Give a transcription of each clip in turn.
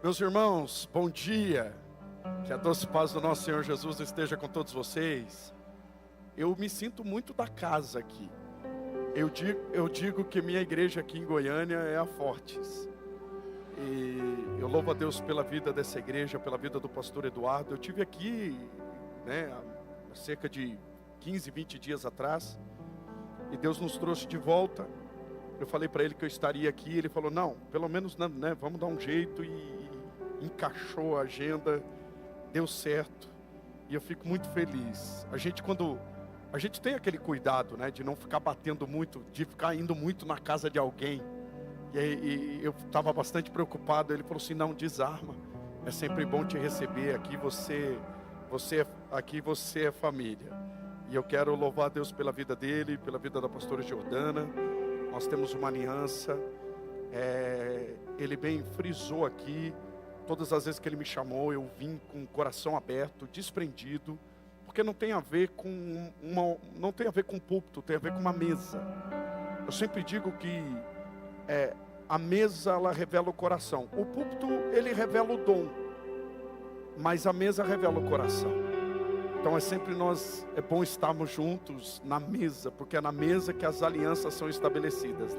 Meus irmãos, bom dia. Que a doce paz do nosso Senhor Jesus esteja com todos vocês. Eu me sinto muito da casa aqui. Eu digo que minha igreja aqui em Goiânia é a Fortes. E eu louvo a Deus pela vida dessa igreja, pela vida do pastor Eduardo. Eu tive aqui, há cerca de 15, 20 dias atrás. E Deus nos trouxe de volta. Eu falei para ele que eu estaria aqui. Ele falou, não, pelo menos vamos dar um jeito. E encaixou a agenda, deu certo. E eu fico muito feliz. Quando a gente tem aquele cuidado, de não ficar batendo muito, de ficar indo muito na casa de alguém. E eu estava bastante preocupado. Ele falou assim, não, desarma. É sempre bom te receber aqui. Você é família. E eu quero louvar a Deus pela vida dele, pela vida da pastora Jordana. Nós temos uma aliança. Ele bem frisou aqui. Todas as vezes que ele me chamou, eu vim com o coração aberto, desprendido, porque não tem a ver com púlpito, tem a ver com uma mesa. Eu sempre digo que a mesa ela revela o coração. O púlpito ele revela o dom, mas a mesa revela o coração. Então é bom estarmos juntos na mesa, porque é na mesa que as alianças são estabelecidas,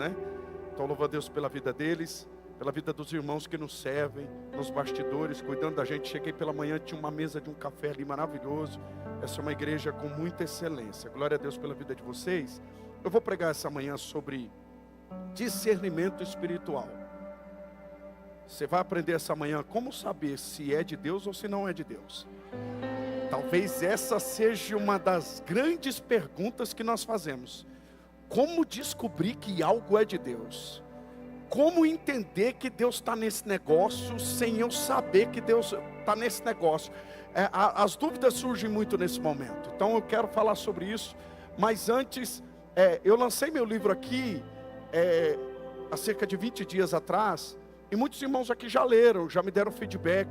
Então louvo a Deus pela vida deles, pela vida dos irmãos que nos servem, nos bastidores, cuidando da gente. Cheguei pela manhã, tinha uma mesa de um café ali maravilhoso. Essa é uma igreja com muita excelência. Glória a Deus pela vida de vocês. Eu vou pregar essa manhã sobre discernimento espiritual. Você vai aprender essa manhã como saber se é de Deus ou se não é de Deus. Talvez essa seja uma das grandes perguntas que nós fazemos. Como descobrir que algo é de Deus? Como entender que Deus está nesse negócio sem eu saber que Deus está nesse negócio? As dúvidas surgem muito nesse momento. Então eu quero falar sobre isso. Mas antes, eu lancei meu livro aqui há cerca de 20 dias atrás. E muitos irmãos aqui já leram, já me deram feedback.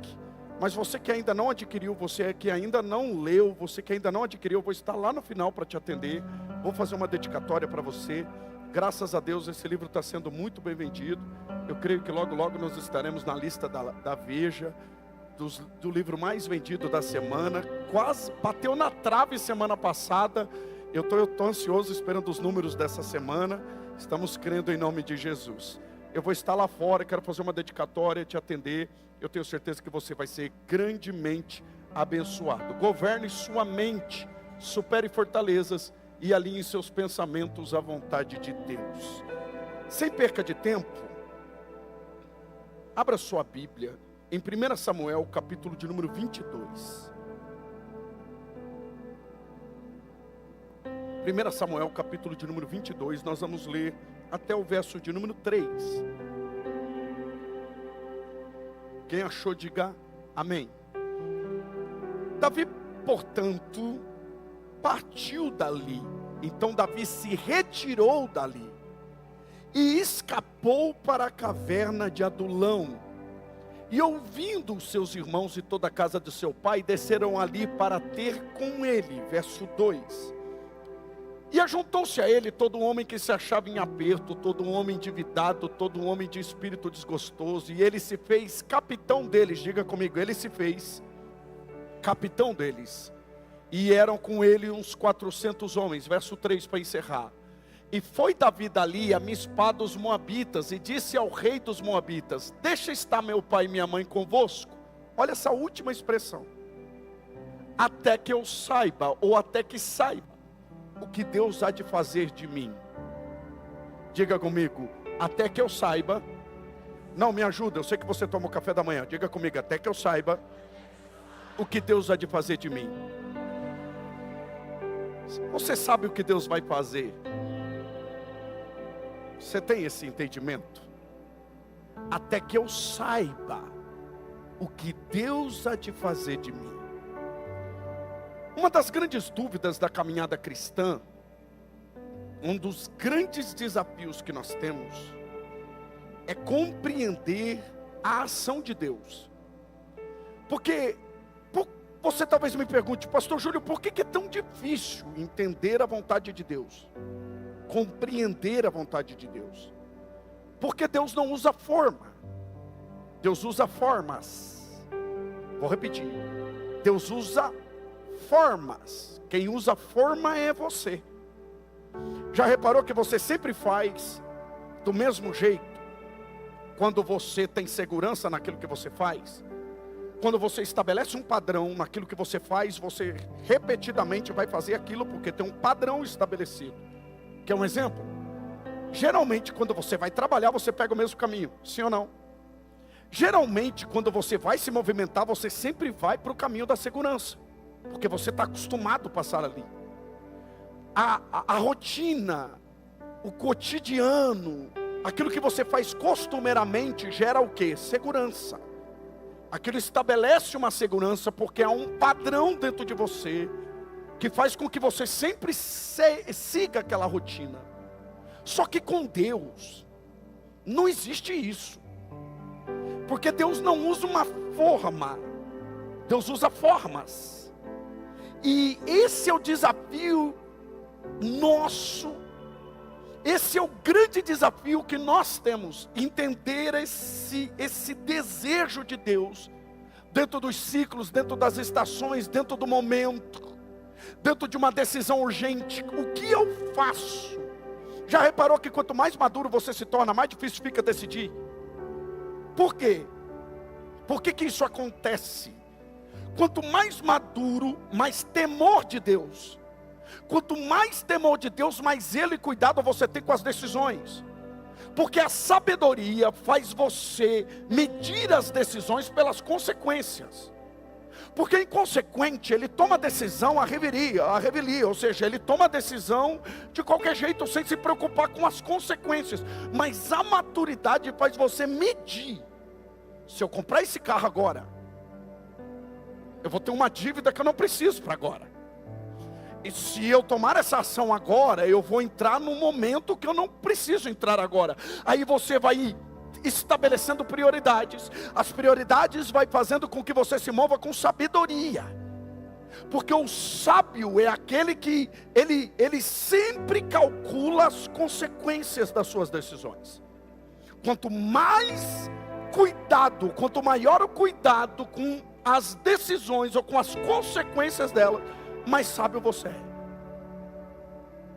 Mas você que ainda não adquiriu, você que ainda não leu, você que ainda não adquiriu, eu vou estar lá no final para te atender. Vou fazer uma dedicatória para você. Graças a Deus esse livro está sendo muito bem vendido. Eu creio que logo logo nós estaremos na lista da Veja, do livro mais vendido da semana. Quase bateu na trave semana passada. Eu estou ansioso esperando os números dessa semana. Estamos crendo em nome de Jesus. Eu vou estar lá fora, quero fazer uma dedicatória, te atender. Eu tenho certeza que você vai ser grandemente abençoado. Governe sua mente, supere fortalezas e alinhe seus pensamentos à vontade de Deus. Sem perca de tempo, abra sua Bíblia em 1 Samuel, capítulo de número 22. 1 Samuel, capítulo de número 22, nós vamos ler até o verso de número 3. Quem achou, diga amém. Davi, portanto, partiu dali. Então Davi se retirou dali e escapou para a caverna de Adulão. E ouvindo os seus irmãos e toda a casa de seu pai, desceram ali para ter com ele. Verso 2. E ajuntou-se a ele todo homem que se achava em aperto, todo homem endividado, todo homem de espírito desgostoso. E ele se fez capitão deles. Diga comigo, ele se fez capitão deles. E eram com ele uns 400 homens. Verso 3 para encerrar. E foi Davi dali a Mispá dos Moabitas, e disse ao rei dos Moabitas: deixa estar meu pai e minha mãe convosco. Olha essa última expressão. Até que eu saiba, ou até que saiba, o que Deus há de fazer de mim. Diga comigo, até que eu saiba. Não, me ajuda, eu sei que você toma o café da manhã. Diga comigo, até que eu saiba o que Deus há de fazer de mim. Você sabe o que Deus vai fazer? Você tem esse entendimento? Até que eu saiba o que Deus há de fazer de mim. Uma das grandes dúvidas da caminhada cristã, um dos grandes desafios que nós temos, é compreender a ação de Deus. Porque você talvez me pergunte, pastor Júlio, por que é tão difícil entender a vontade de Deus? Compreender a vontade de Deus? Porque Deus não usa forma. Deus usa formas. Vou repetir. Deus usa formas. Quem usa forma é você. Já reparou que você sempre faz do mesmo jeito? Quando você tem segurança naquilo que você faz? Quando você estabelece um padrão naquilo que você faz, você repetidamente vai fazer aquilo porque tem um padrão estabelecido. Quer um exemplo? Geralmente quando você vai trabalhar, você pega o mesmo caminho, sim ou não? Geralmente quando você vai se movimentar, você sempre vai para o caminho da segurança, porque você está acostumado a passar ali. A rotina, o cotidiano, aquilo que você faz costumeiramente gera o quê? Segurança. Aquilo estabelece uma segurança porque há um padrão dentro de você que faz com que você sempre siga aquela rotina. Só que com Deus não existe isso. Porque Deus não usa uma forma, Deus usa formas. E esse é o desafio nosso, esse é o grande desafio que nós temos, entender esse desejo de Deus, dentro dos ciclos, dentro das estações, dentro do momento, dentro de uma decisão urgente. O que eu faço? Já reparou que quanto mais maduro você se torna, mais difícil fica decidir? Por quê? Por que isso acontece? Quanto mais maduro, mais temor de Deus. Quanto mais temor de Deus, mais zelo e cuidado você tem com as decisões. Porque a sabedoria faz você medir as decisões pelas consequências. Porque inconsequente, ele toma a decisão a revelia, ou seja, ele toma a decisão de qualquer jeito, sem se preocupar com as consequências. Mas a maturidade faz você medir. Se eu comprar esse carro agora, eu vou ter uma dívida que eu não preciso para agora. E se eu tomar essa ação agora, eu vou entrar num momento que eu não preciso entrar agora. Aí você vai estabelecendo prioridades. As prioridades vai fazendo com que você se mova com sabedoria. Porque o sábio é aquele que ele sempre calcula as consequências das suas decisões. Quanto mais cuidado, quanto maior o cuidado com as decisões ou com as consequências delas, mais sábio você é.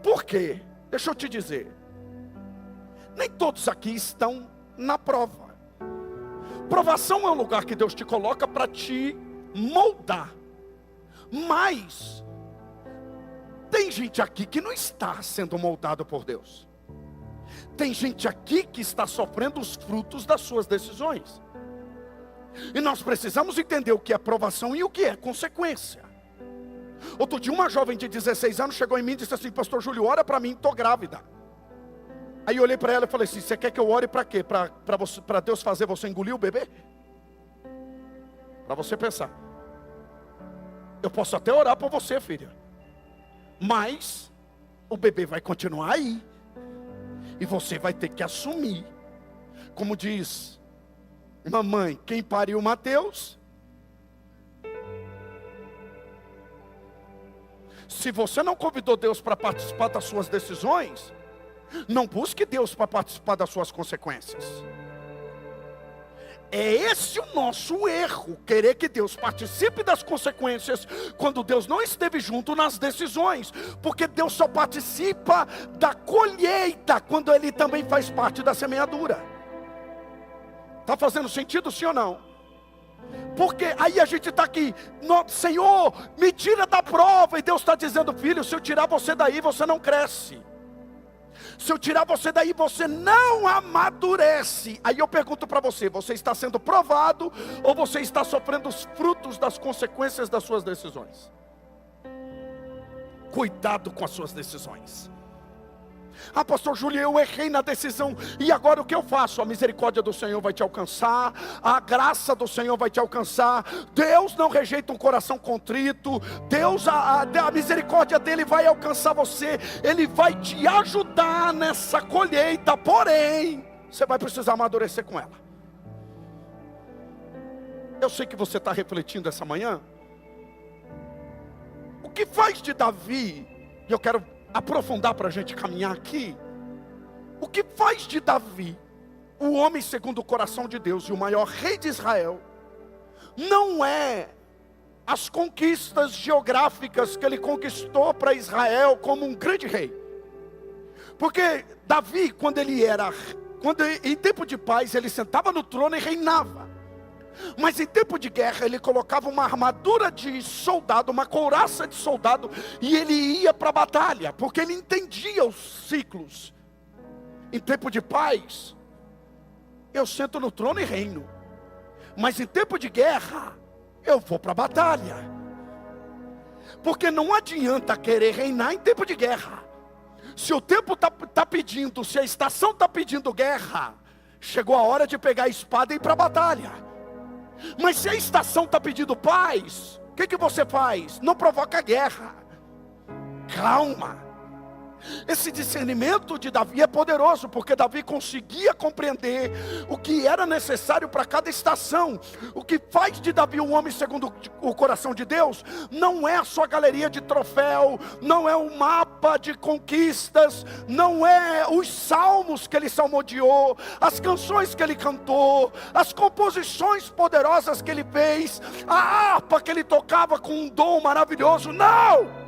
Por quê? Deixa eu te dizer. Nem todos aqui estão na prova. Provação é um lugar que Deus te coloca para te moldar. Mas tem gente aqui que não está sendo moldado por Deus. Tem gente aqui que está sofrendo os frutos das suas decisões. E nós precisamos entender o que é provação e o que é consequência. Outro dia uma jovem de 16 anos chegou em mim e disse assim: pastor Júlio, ora para mim, estou grávida. Aí eu olhei para ela e falei assim: você quer que eu ore para quê? Para Deus fazer você engolir o bebê? Para você pensar. Eu posso até orar por você, filha, mas o bebê vai continuar aí. E você vai ter que assumir. Como diz mamãe, quem pariu Mateus? Se você não convidou Deus para participar das suas decisões, não busque Deus para participar das suas consequências. É esse o nosso erro, querer que Deus participe das consequências, quando Deus não esteve junto nas decisões. Porque Deus só participa da colheita, quando Ele também faz parte da semeadura. Está fazendo sentido, sim ou não? Porque aí a gente está aqui, Senhor, me tira da prova. E Deus está dizendo: filho, se eu tirar você daí, você não cresce. Se eu tirar você daí, você não amadurece. Aí eu pergunto para você: você está sendo provado ou você está sofrendo os frutos das consequências das suas decisões? Cuidado com as suas decisões. Ah, pastor Júlio, eu errei na decisão, e agora o que eu faço? A misericórdia do Senhor vai te alcançar, a graça do Senhor vai te alcançar. Deus não rejeita um coração contrito. Deus, a misericórdia dele vai alcançar você. Ele vai te ajudar nessa colheita, porém você vai precisar amadurecer com ela. Eu sei que você está refletindo essa manhã. O que faz de Davi, e eu quero aprofundar para a gente caminhar aqui. O que faz de Davi o homem segundo o coração de Deus e o maior rei de Israel não é as conquistas geográficas que ele conquistou para Israel como um grande rei. Porque Davi, quando em tempo de paz, ele sentava no trono e reinava. Mas em tempo de guerra, ele colocava uma armadura de soldado, uma couraça de soldado, e ele ia para a batalha, porque ele entendia os ciclos. Em tempo de paz, eu sento no trono e reino. Mas em tempo de guerra, eu vou para a batalha. Porque não adianta querer reinar em tempo de guerra. Se o tempo está pedindo, se a estação está pedindo guerra, chegou a hora de pegar a espada e ir para a batalha. Mas se a estação está pedindo paz, o que você faz? Não provoca guerra. Calma. Esse discernimento de Davi é poderoso, porque Davi conseguia compreender o que era necessário para cada estação. O que faz de Davi um homem segundo o coração de Deus, não é a sua galeria de troféu, não é o mapa de conquistas, não é os salmos que ele salmodiou, as canções que ele cantou, as composições poderosas que ele fez, a harpa que ele tocava com um dom maravilhoso, não!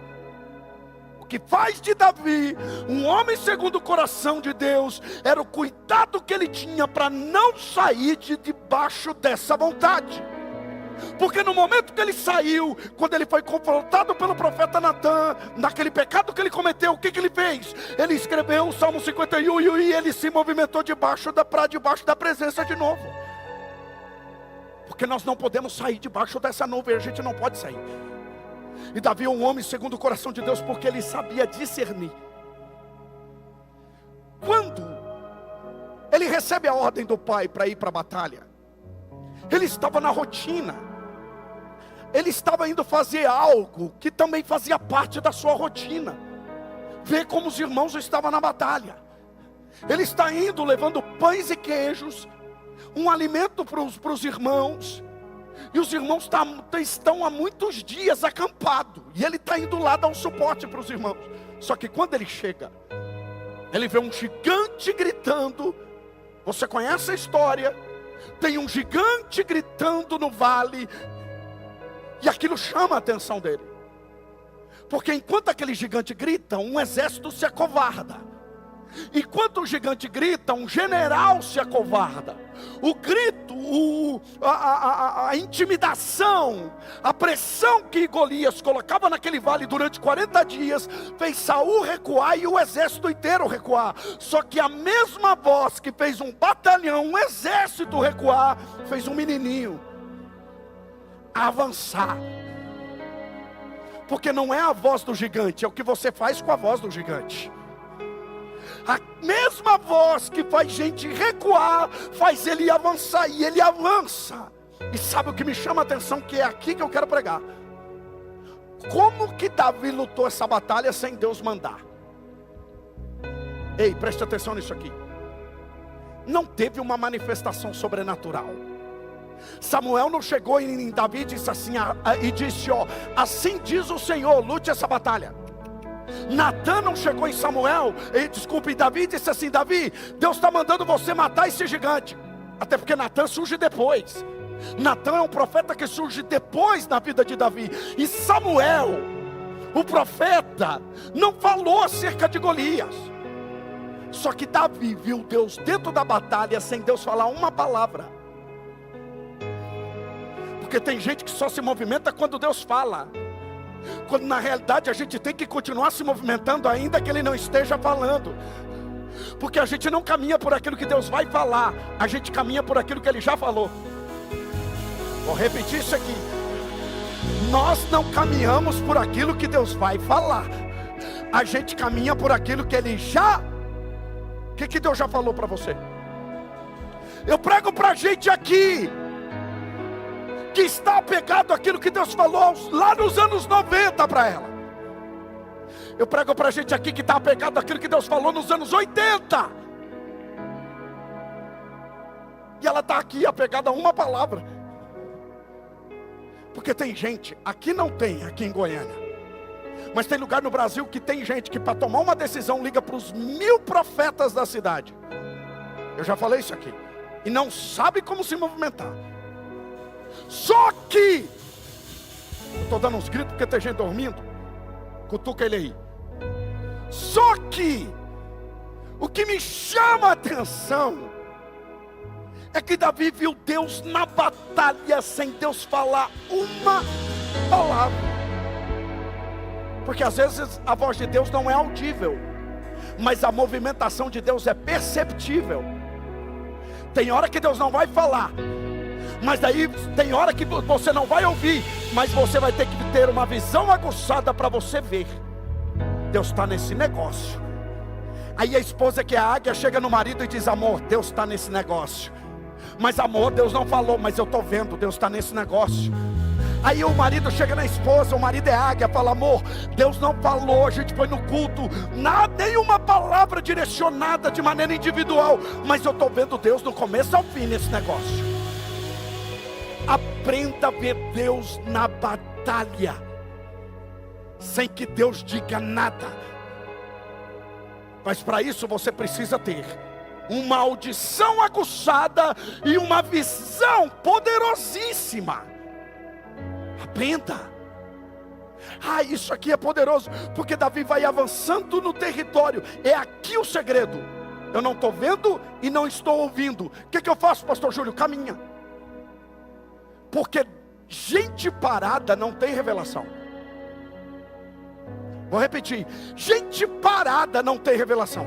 O que faz de Davi um homem segundo o coração de Deus era o cuidado que ele tinha para não sair de debaixo dessa vontade. Porque no momento que ele saiu, quando ele foi confrontado pelo profeta Natan, naquele pecado que ele cometeu, o que ele fez? Ele escreveu o Salmo 51 e ele se movimentou debaixo da presença de novo. Porque nós não podemos sair debaixo dessa nuvem, a gente não pode sair. E Davi é um homem segundo o coração de Deus, porque ele sabia discernir. Quando ele recebe a ordem do pai para ir para a batalha, ele estava na rotina. Ele estava indo fazer algo que também fazia parte da sua rotina. Ver como os irmãos estavam na batalha. Ele está indo levando pães e queijos, um alimento para os irmãos. E os irmãos estão há muitos dias acampados. E ele está indo lá dar um suporte para os irmãos. Só que quando ele chega, ele vê um gigante gritando. Você conhece a história? Tem um gigante gritando no vale. E aquilo chama a atenção dele. Porque enquanto aquele gigante grita, um exército se acovarda. Enquanto o gigante grita, um general se acovarda. O grito, a intimidação, a pressão que Golias colocava naquele vale durante 40 dias, fez Saul recuar e o exército inteiro recuar. Só que a mesma voz que fez um batalhão, um exército recuar, fez um menininho avançar. Porque não é a voz do gigante, é o que você faz com a voz do gigante. A mesma voz que faz gente recuar, faz ele avançar, e ele avança. E sabe o que me chama a atenção, que é aqui que eu quero pregar? Como que Davi lutou essa batalha sem Deus mandar? Ei, preste atenção nisso aqui. Não teve uma manifestação sobrenatural. Samuel não chegou em Davi e disse assim, assim diz o Senhor, lute essa batalha. Natan não chegou em Davi e disse assim, Davi, Deus está mandando você matar esse gigante. Até porque Natan surge depois. Natan é um profeta que surge depois na vida de Davi. E Samuel, o profeta, não falou acerca de Golias. Só que Davi viu Deus dentro da batalha sem Deus falar uma palavra. Porque tem gente que só se movimenta quando Deus fala. Quando na realidade a gente tem que continuar se movimentando ainda que Ele não esteja falando. Porque a gente não caminha por aquilo que Deus vai falar, a gente caminha por aquilo que Ele já falou. Vou repetir isso aqui. Nós não caminhamos por aquilo que Deus vai falar, a gente caminha por aquilo que Ele já... O que Deus já falou para você? Eu prego para a gente aqui que está apegado àquilo que Deus falou lá nos anos 90 para ela. Eu prego para a gente aqui que está apegado àquilo que Deus falou nos anos 80. E ela está aqui apegada a uma palavra. Porque tem gente, aqui não tem, aqui em Goiânia. Mas tem lugar no Brasil que tem gente que para tomar uma decisão liga para os 1000 profetas da cidade. Eu já falei isso aqui. e não sabe como se movimentar. Só que, eu estou dando uns gritos porque tem gente dormindo, cutuca ele aí. Só que, o que me chama a atenção, é que Davi viu Deus na batalha, sem Deus falar uma palavra. Porque às vezes a voz de Deus não é audível, mas a movimentação de Deus é perceptível. Tem hora que Deus não vai falar, mas daí tem hora que você não vai ouvir, mas você vai ter que ter uma visão aguçada para você ver. Deus está nesse negócio. Aí a esposa, que é a águia, chega no marido e diz: amor, Deus está nesse negócio. Mas amor, Deus não falou, mas eu estou vendo, Deus está nesse negócio. Aí o marido chega na esposa, o marido é águia, fala: amor, Deus não falou, a gente foi no culto, nenhuma palavra direcionada de maneira individual, mas eu estou vendo Deus do começo ao fim nesse negócio. Aprenda a ver Deus na batalha, sem que Deus diga nada. Mas para isso você precisa ter uma audição aguçada e uma visão poderosíssima. Aprenda. Isso aqui é poderoso, porque Davi vai avançando no território. É aqui o segredo. Eu não estou vendo e não estou ouvindo. O que eu faço, pastor Júlio? Caminha. Porque gente parada não tem revelação. Vou repetir: gente parada não tem revelação.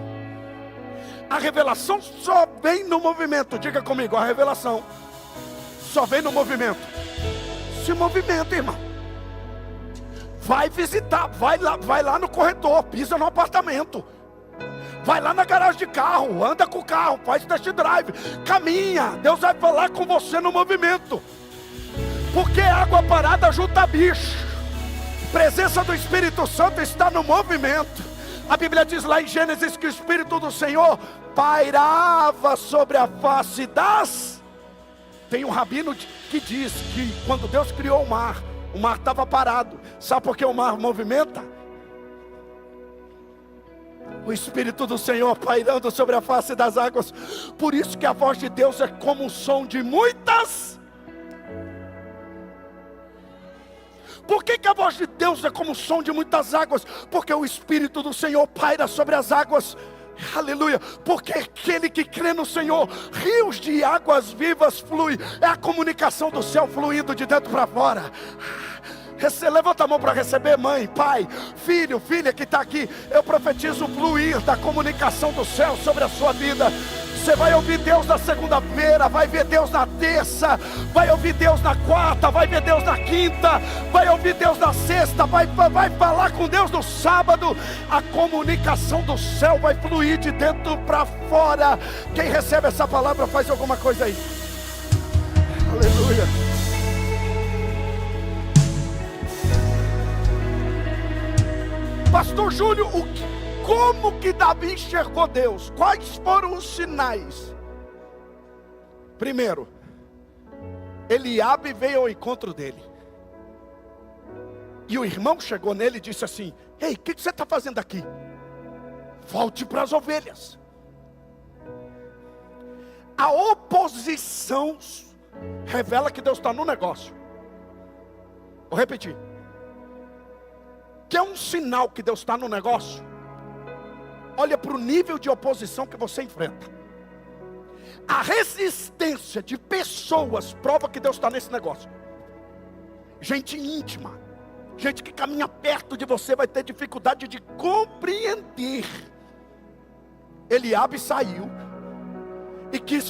A revelação só vem no movimento. Diga comigo: a revelação só vem no movimento. Se movimenta, irmão. Vai visitar, vai lá no corredor, pisa no apartamento, vai lá na garagem de carro, anda com o carro, faz test drive, caminha. Deus vai falar com você no movimento. Porque água parada junta bicho. Presença do Espírito Santo está no movimento. A Bíblia diz lá em Gênesis que o Espírito do Senhor pairava sobre a face das... Tem um rabino que diz que quando Deus criou o mar estava parado. Sabe por que o mar movimenta? O Espírito do Senhor pairando sobre a face das águas. Por isso que a voz de Deus é como o som de muitas... Por que a voz de Deus é como o som de muitas águas? Porque o Espírito do Senhor paira sobre as águas. Aleluia. Porque aquele que crê no Senhor, rios de águas vivas flui. É a comunicação do céu fluindo de dentro para fora. Levanta a mão para receber, mãe, pai, filho, filha que está aqui. Eu profetizo o fluir da comunicação do céu sobre a sua vida. Você vai ouvir Deus na segunda-feira, vai ver Deus na terça, vai ouvir Deus na quarta, vai ver Deus na quinta, vai ouvir Deus na sexta, vai falar com Deus no sábado. A comunicação do céu vai fluir de dentro para fora. Quem recebe essa palavra faz alguma coisa aí. Aleluia. Pastor Júlio, como que Davi enxergou Deus? Quais foram os sinais? Primeiro, Eliabe veio ao encontro dele. E o irmão chegou nele e disse assim: ei, o que você está fazendo aqui? Volte para as ovelhas. A oposição revela que Deus está no negócio. Vou repetir. Que é um sinal que Deus está no negócio. Olha para o nível de oposição que você enfrenta. A resistência de pessoas prova que Deus está nesse negócio. Gente íntima, gente que caminha perto de você vai ter dificuldade de compreender. Eliabe saiu e quis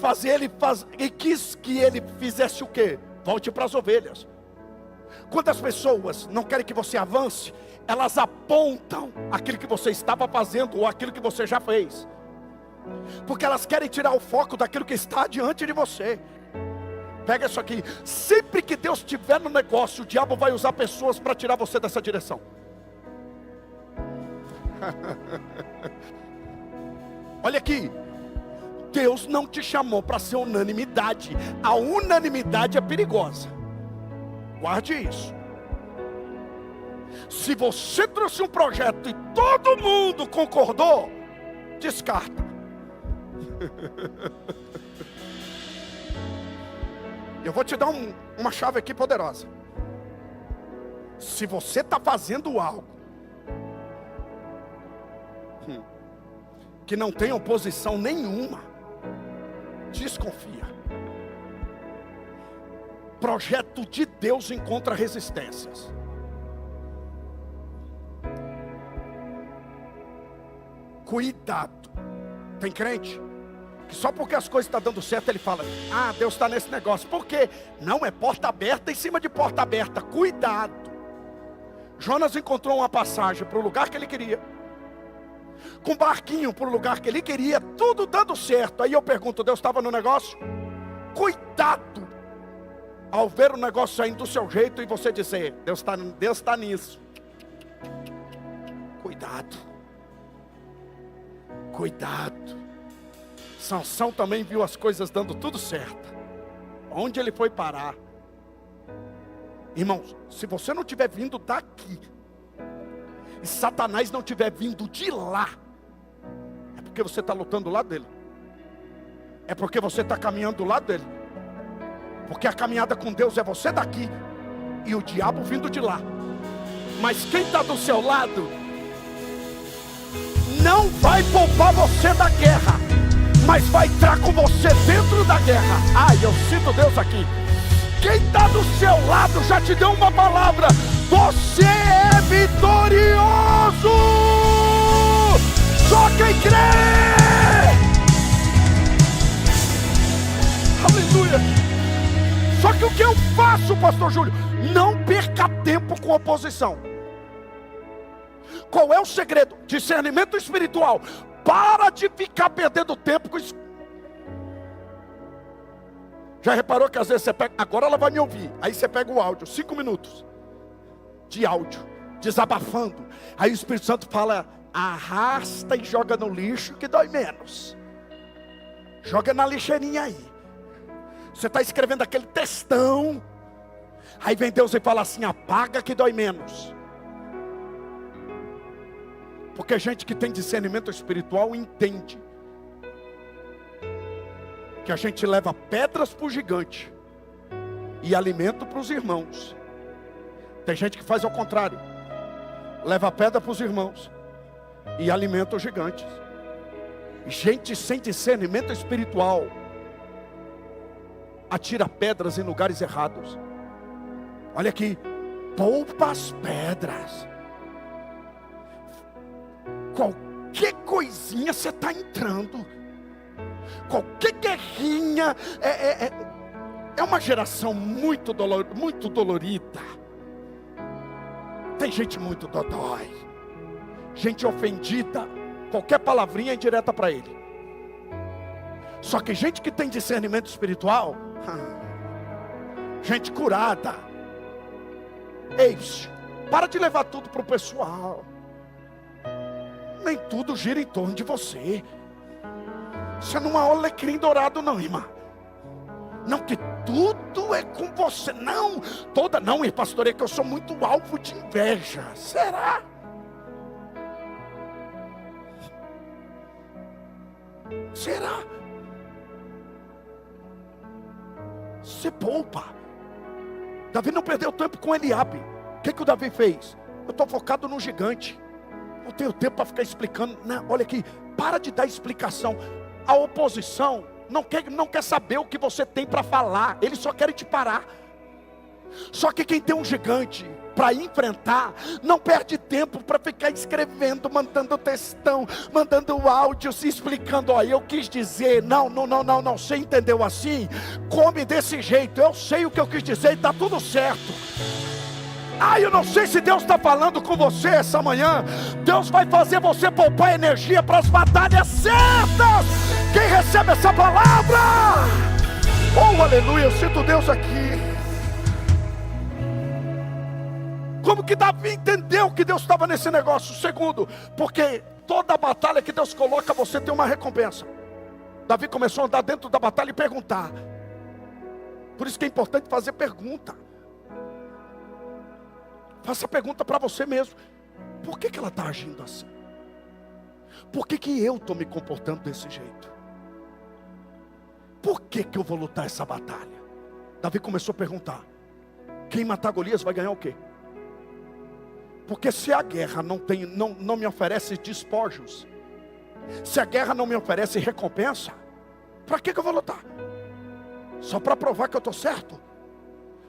que ele fizesse o quê? Volte para as ovelhas. Quantas pessoas não querem que você avance? Elas apontam aquilo que você estava fazendo ou aquilo que você já fez, porque elas querem tirar o foco daquilo que está diante de você. Pega isso aqui: sempre que Deus estiver no negócio, o diabo vai usar pessoas para tirar você dessa direção. Olha aqui, Deus não te chamou para ser unanimidade. A unanimidade é perigosa. Guarde isso. Se você trouxe um projeto e todo mundo concordou, descarta. Eu vou te dar uma chave aqui poderosa. Se você está fazendo algo que não tem oposição nenhuma, desconfia. Projeto de Deus encontra resistências. Cuidado. Tem crente que só porque as coisas estão dando certo ele fala: ah, Deus está nesse negócio. Por quê? Não, é porta aberta em cima de porta aberta. Cuidado. Jonas encontrou uma passagem para o lugar que ele queria, com barquinho para o lugar que ele queria, tudo dando certo. Aí eu pergunto: Deus estava no negócio? Cuidado ao ver o negócio saindo do seu jeito e você dizer: Deus está nisso. Cuidado. Cuidado. Sansão também viu as coisas dando tudo certo. Onde ele foi parar? Irmãos, se você não tiver vindo daqui, e Satanás não tiver vindo de lá, é porque você está lutando do lado dele. É porque você está caminhando do lado dele. Porque a caminhada com Deus é você daqui e o diabo vindo de lá. Mas quem está do seu lado não vai poupar você da guerra, mas vai entrar com você dentro da guerra. Ai, eu sinto Deus aqui. Quem está do seu lado já te deu uma palavra: você é vitorioso. Só quem crê. Aleluia. Só que o que eu faço, pastor Júlio? Não perca tempo com oposição. Qual é o segredo? Discernimento espiritual. Para de ficar perdendo tempo com isso. Já reparou que às vezes você pega, agora ela vai me ouvir, aí você pega o áudio, 5 minutos de áudio, desabafando. Aí o Espírito Santo fala: arrasta e joga no lixo que dói menos. Joga na lixeirinha aí. Você está escrevendo aquele textão, aí vem Deus e fala assim: apaga que dói menos. Porque gente que tem discernimento espiritual entende que a gente leva pedras para o gigante e alimento para os irmãos. Tem gente que faz ao contrário, leva pedra para os irmãos e alimenta os gigantes. Gente sem discernimento espiritual atira pedras em lugares errados. Olha aqui, poupa as pedras. Qualquer coisinha você está entrando. Qualquer guerrinha é uma geração muito dolorida. Tem gente muito dodói, gente ofendida. Qualquer palavrinha é indireta para ele. Só que gente que tem discernimento espiritual, gente curada. Ei, para de levar tudo para o pessoal. Nem tudo gira em torno de você. Você não é alecrim dourado não, irmã. Não, que tudo é com você. Não, toda não, e pastor, é que eu sou muito alvo de inveja. Será? Será? Você poupa. Davi não perdeu tempo com Eliabe. O que o Davi fez? Eu estou focado no gigante. Não tenho tempo para ficar explicando. Não, olha aqui, para de dar explicação. A oposição não quer saber o que você tem para falar. Eles só querem te parar. Só que quem tem um gigante para enfrentar, não perde tempo para ficar escrevendo, mandando textão, mandando áudio, se explicando. Ó, eu quis dizer, não, você entendeu assim? Come desse jeito, eu sei o que eu quis dizer e está tudo certo. Eu não sei se Deus está falando com você essa manhã. Deus vai fazer você poupar energia para as batalhas certas. Quem recebe essa palavra? Oh, aleluia, eu sinto Deus aqui. Como que Davi entendeu que Deus estava nesse negócio? Segundo, porque toda batalha que Deus coloca, você tem uma recompensa. Davi começou a andar dentro da batalha e perguntar. Por isso que é importante fazer pergunta. Faça pergunta para você mesmo. Por que ela está agindo assim? Por que eu estou me comportando desse jeito? Por que eu vou lutar essa batalha? Davi começou a perguntar: quem matar Golias vai ganhar o quê? Porque se a guerra não me oferece despojos, se a guerra não me oferece recompensa, para que eu vou lutar? Só para provar que eu estou certo?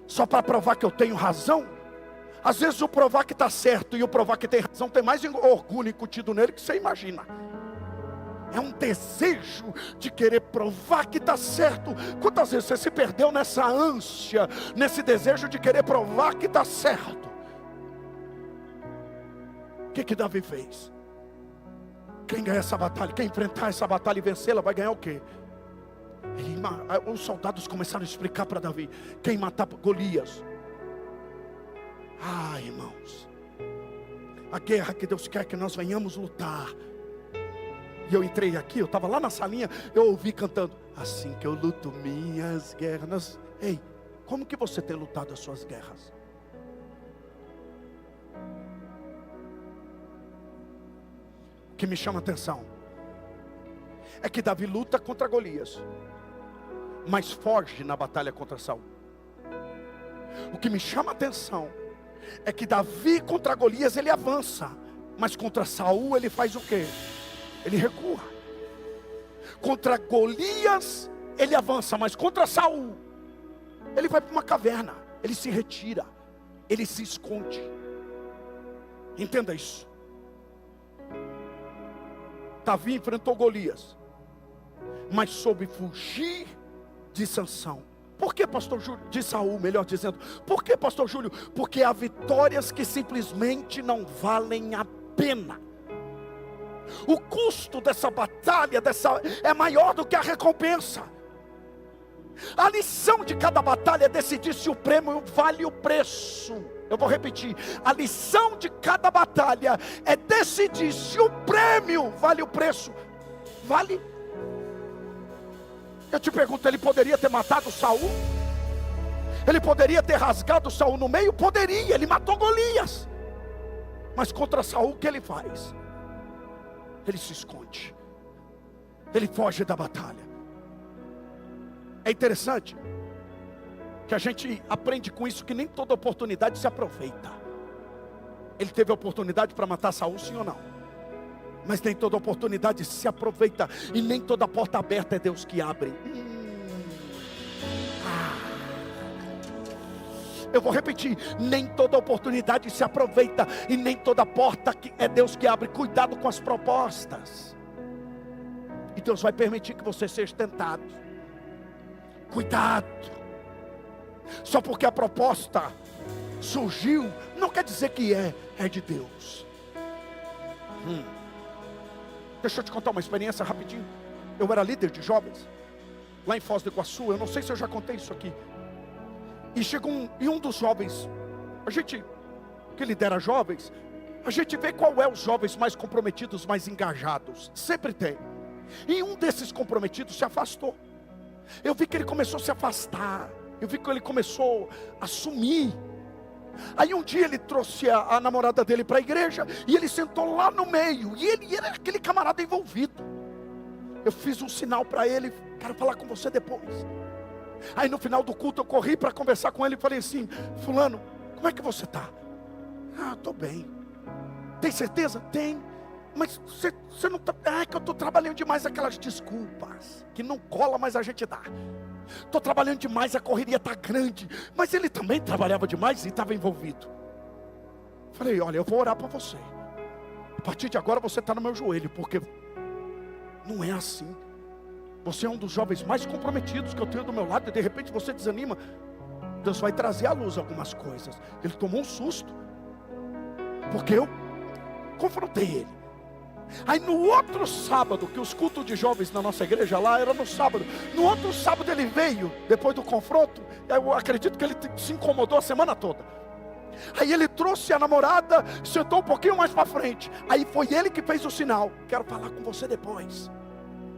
Só para provar que eu tenho razão? Às vezes o provar que está certo e o provar que tem razão tem mais orgulho incutido nele que você imagina. É um desejo de querer provar que está certo. Quantas vezes você se perdeu nessa ânsia, nesse desejo de querer provar que está certo? O que Davi fez? Quem ganhar essa batalha, quem enfrentar essa batalha e vencê-la, vai ganhar o quê? Os soldados começaram a explicar para Davi: quem matar Golias. Irmãos, a guerra que Deus quer que nós venhamos lutar. E eu entrei aqui, eu estava lá na salinha, eu ouvi cantando: assim que eu luto minhas guerras. Ei, como que você tem lutado as suas guerras? O que me chama a atenção é que Davi luta contra Golias, mas foge na batalha contra Saul. O que me chama a atenção é que Davi contra Golias ele avança, mas contra Saul ele faz o quê? Ele recua. Contra Golias ele avança, mas contra Saul ele vai para uma caverna, ele se retira, ele se esconde. Entenda isso. Davi enfrentou Golias, mas soube fugir de Sansão. Por que, pastor Júlio? De Saul, melhor dizendo. Por que, pastor Júlio? Porque há vitórias que simplesmente não valem a pena. O custo dessa batalha é maior do que a recompensa. A lição de cada batalha é decidir se o prêmio vale o preço. Eu vou repetir: a lição de cada batalha é decidir se o prêmio vale o preço. Vale? Eu te pergunto, ele poderia ter matado Saul? Ele poderia ter rasgado Saul no meio? Poderia, ele matou Golias. Mas contra Saul o que ele faz? Ele se esconde, ele foge da batalha. É interessante que a gente aprende com isso que nem toda oportunidade se aproveita. Ele teve a oportunidade para matar Saul, sim ou não? Mas nem toda oportunidade se aproveita, e nem toda porta aberta é Deus que abre. Eu vou repetir: nem toda oportunidade se aproveita, e nem toda porta é Deus que abre. Cuidado com as propostas, e Deus vai permitir que você seja tentado. Cuidado. Só porque a proposta surgiu, não quer dizer que é de Deus. Deixa eu te contar uma experiência rapidinho. Eu era líder de jovens lá em Foz do Iguaçu. Eu não sei se eu já contei isso aqui. E chegou um dos jovens, a gente que lidera jovens, a gente vê qual é os jovens mais comprometidos, mais engajados. Sempre tem. E um desses comprometidos se afastou. Eu vi que ele começou a se afastar. Eu vi que ele começou a sumir. Aí um dia ele trouxe a namorada dele para a igreja, e ele sentou lá no meio, e ele era aquele camarada envolvido. Eu fiz um sinal para ele: quero falar com você depois. Aí no final do culto eu corri para conversar com ele e falei assim: fulano, como é que você está? Estou bem. Tem certeza? Tem. Mas você não está... É que eu estou trabalhando demais. Aquelas desculpas que não cola, mas a gente dá. Estou trabalhando demais, a correria está grande. Mas ele também trabalhava demais e estava envolvido. Falei: olha, eu vou orar por você. A partir de agora você está no meu joelho, porque não é assim. Você é um dos jovens mais comprometidos que eu tenho do meu lado, e de repente você desanima. Deus vai trazer à luz algumas coisas. Ele tomou um susto, porque eu confrontei ele. Aí no outro sábado, que os cultos de jovens na nossa igreja lá era no sábado, no outro sábado ele veio, depois do confronto. Eu acredito que ele se incomodou a semana toda. Aí ele trouxe a namorada, sentou um pouquinho mais para frente. Aí foi ele que fez o sinal: quero falar com você depois.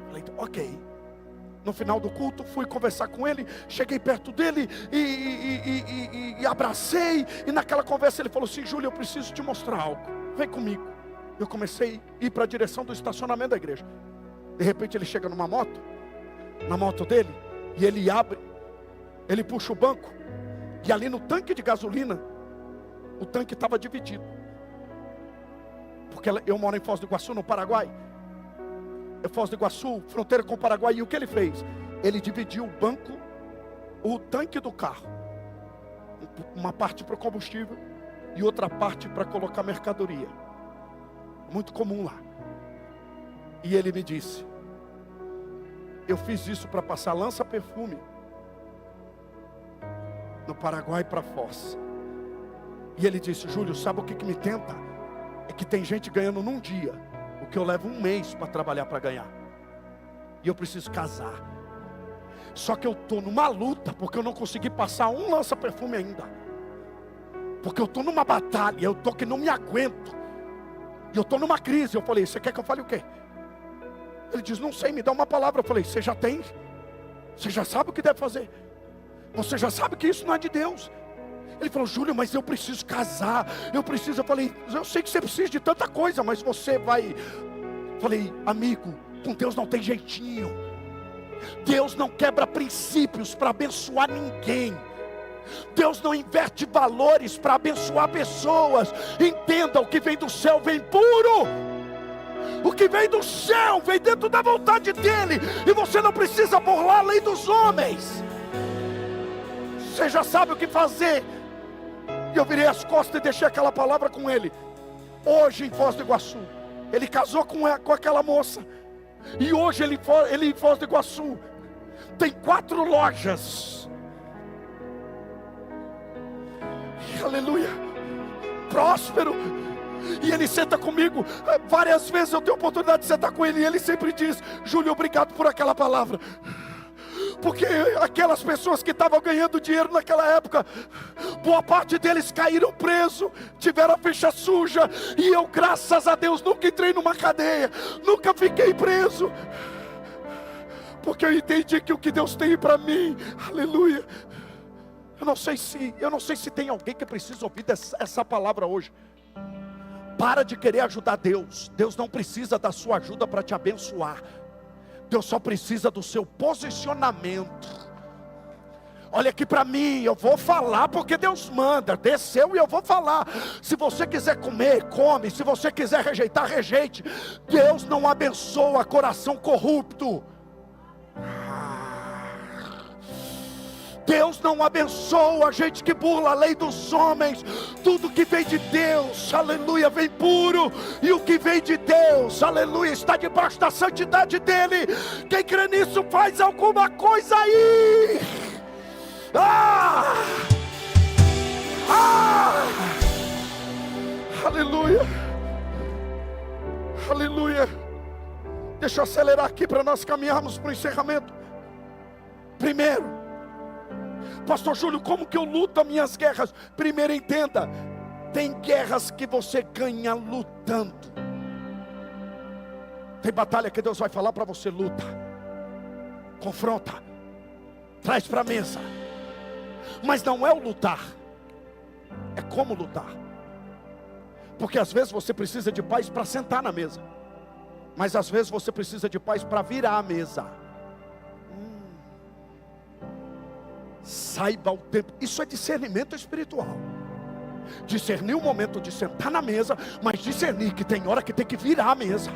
Falei: ok. No final do culto fui conversar com ele, cheguei perto dele e abracei. E naquela conversa ele falou assim: Júlio, eu preciso te mostrar algo, vem comigo. Eu comecei a ir para a direção do estacionamento da igreja. De repente ele chega numa moto, na moto dele, e ele abre Ele puxa o banco, e ali no tanque de gasolina, o tanque estava dividido. Porque eu moro em Foz do Iguaçu, no Paraguai. É Foz do Iguaçu, fronteira com o Paraguai. E o que ele fez? Ele dividiu o banco, o tanque do carro. Uma parte para o combustível e outra parte para colocar mercadoria. Muito comum lá. E ele me disse: eu fiz isso para passar lança-perfume no Paraguai para Foz. E ele disse: Júlio, sabe o que me tenta? É que tem gente ganhando num dia o que eu levo um mês para trabalhar para ganhar. E eu preciso casar. Só que eu estou numa luta, porque eu não consegui passar um lança-perfume ainda. Porque eu estou numa batalha, eu estou que não me aguento. E eu estou numa crise. Eu falei: você quer que eu fale o quê? Ele diz: não sei, me dá uma palavra. Eu falei: você já tem? Você já sabe o que deve fazer? Você já sabe que isso não é de Deus. Ele falou: Júlio, mas eu preciso casar. Eu falei: eu sei que você precisa de tanta coisa, mas você vai... Falei: amigo, com Deus não tem jeitinho. Deus não quebra princípios para abençoar ninguém. Deus não inverte valores para abençoar pessoas. Entenda, o que vem do céu vem puro. O que vem do céu vem dentro da vontade dele. E você não precisa burlar a lei dos homens. Você já sabe o que fazer. E eu virei as costas e deixei aquela palavra com ele. Hoje em Foz do Iguaçu, ele casou com aquela moça. E hoje ele em Foz do Iguaçu tem 4 lojas. Aleluia. Próspero. E ele senta comigo. Várias vezes eu tenho oportunidade de sentar com ele. E ele sempre diz: Júlio, obrigado por aquela palavra. Porque aquelas pessoas que estavam ganhando dinheiro naquela época, boa parte deles caíram presos, tiveram a ficha suja. E eu, graças a Deus, nunca entrei numa cadeia, nunca fiquei preso. Porque eu entendi que o que Deus tem para mim, aleluia. Eu não sei se tem alguém que precisa ouvir essa palavra hoje. Para de querer ajudar Deus. Deus não precisa da sua ajuda para te abençoar. Deus só precisa do seu posicionamento. Olha aqui para mim, eu vou falar porque Deus manda. Desceu e eu vou falar. Se você quiser comer, come. Se você quiser rejeitar, rejeite. Deus não abençoa coração corrupto. Deus não abençoa a gente que burla a lei dos homens. Tudo que vem de Deus, aleluia, vem puro. E o que vem de Deus, aleluia, está debaixo da santidade dele. Quem crê nisso faz alguma coisa aí. Aleluia. Aleluia. Deixa eu acelerar aqui para nós caminharmos para o encerramento. Primeiro, pastor Júlio, como que eu luto as minhas guerras? Primeiro, entenda, tem guerras que você ganha lutando. Tem batalha que Deus vai falar para você: luta, confronta, traz para a mesa. Mas não é o lutar, é como lutar. Porque às vezes você precisa de paz para sentar na mesa, mas às vezes você precisa de paz para virar a mesa. Saiba o tempo. Isso é discernimento espiritual. Discernir o momento de sentar na mesa, mas discernir que tem hora que tem que virar a mesa.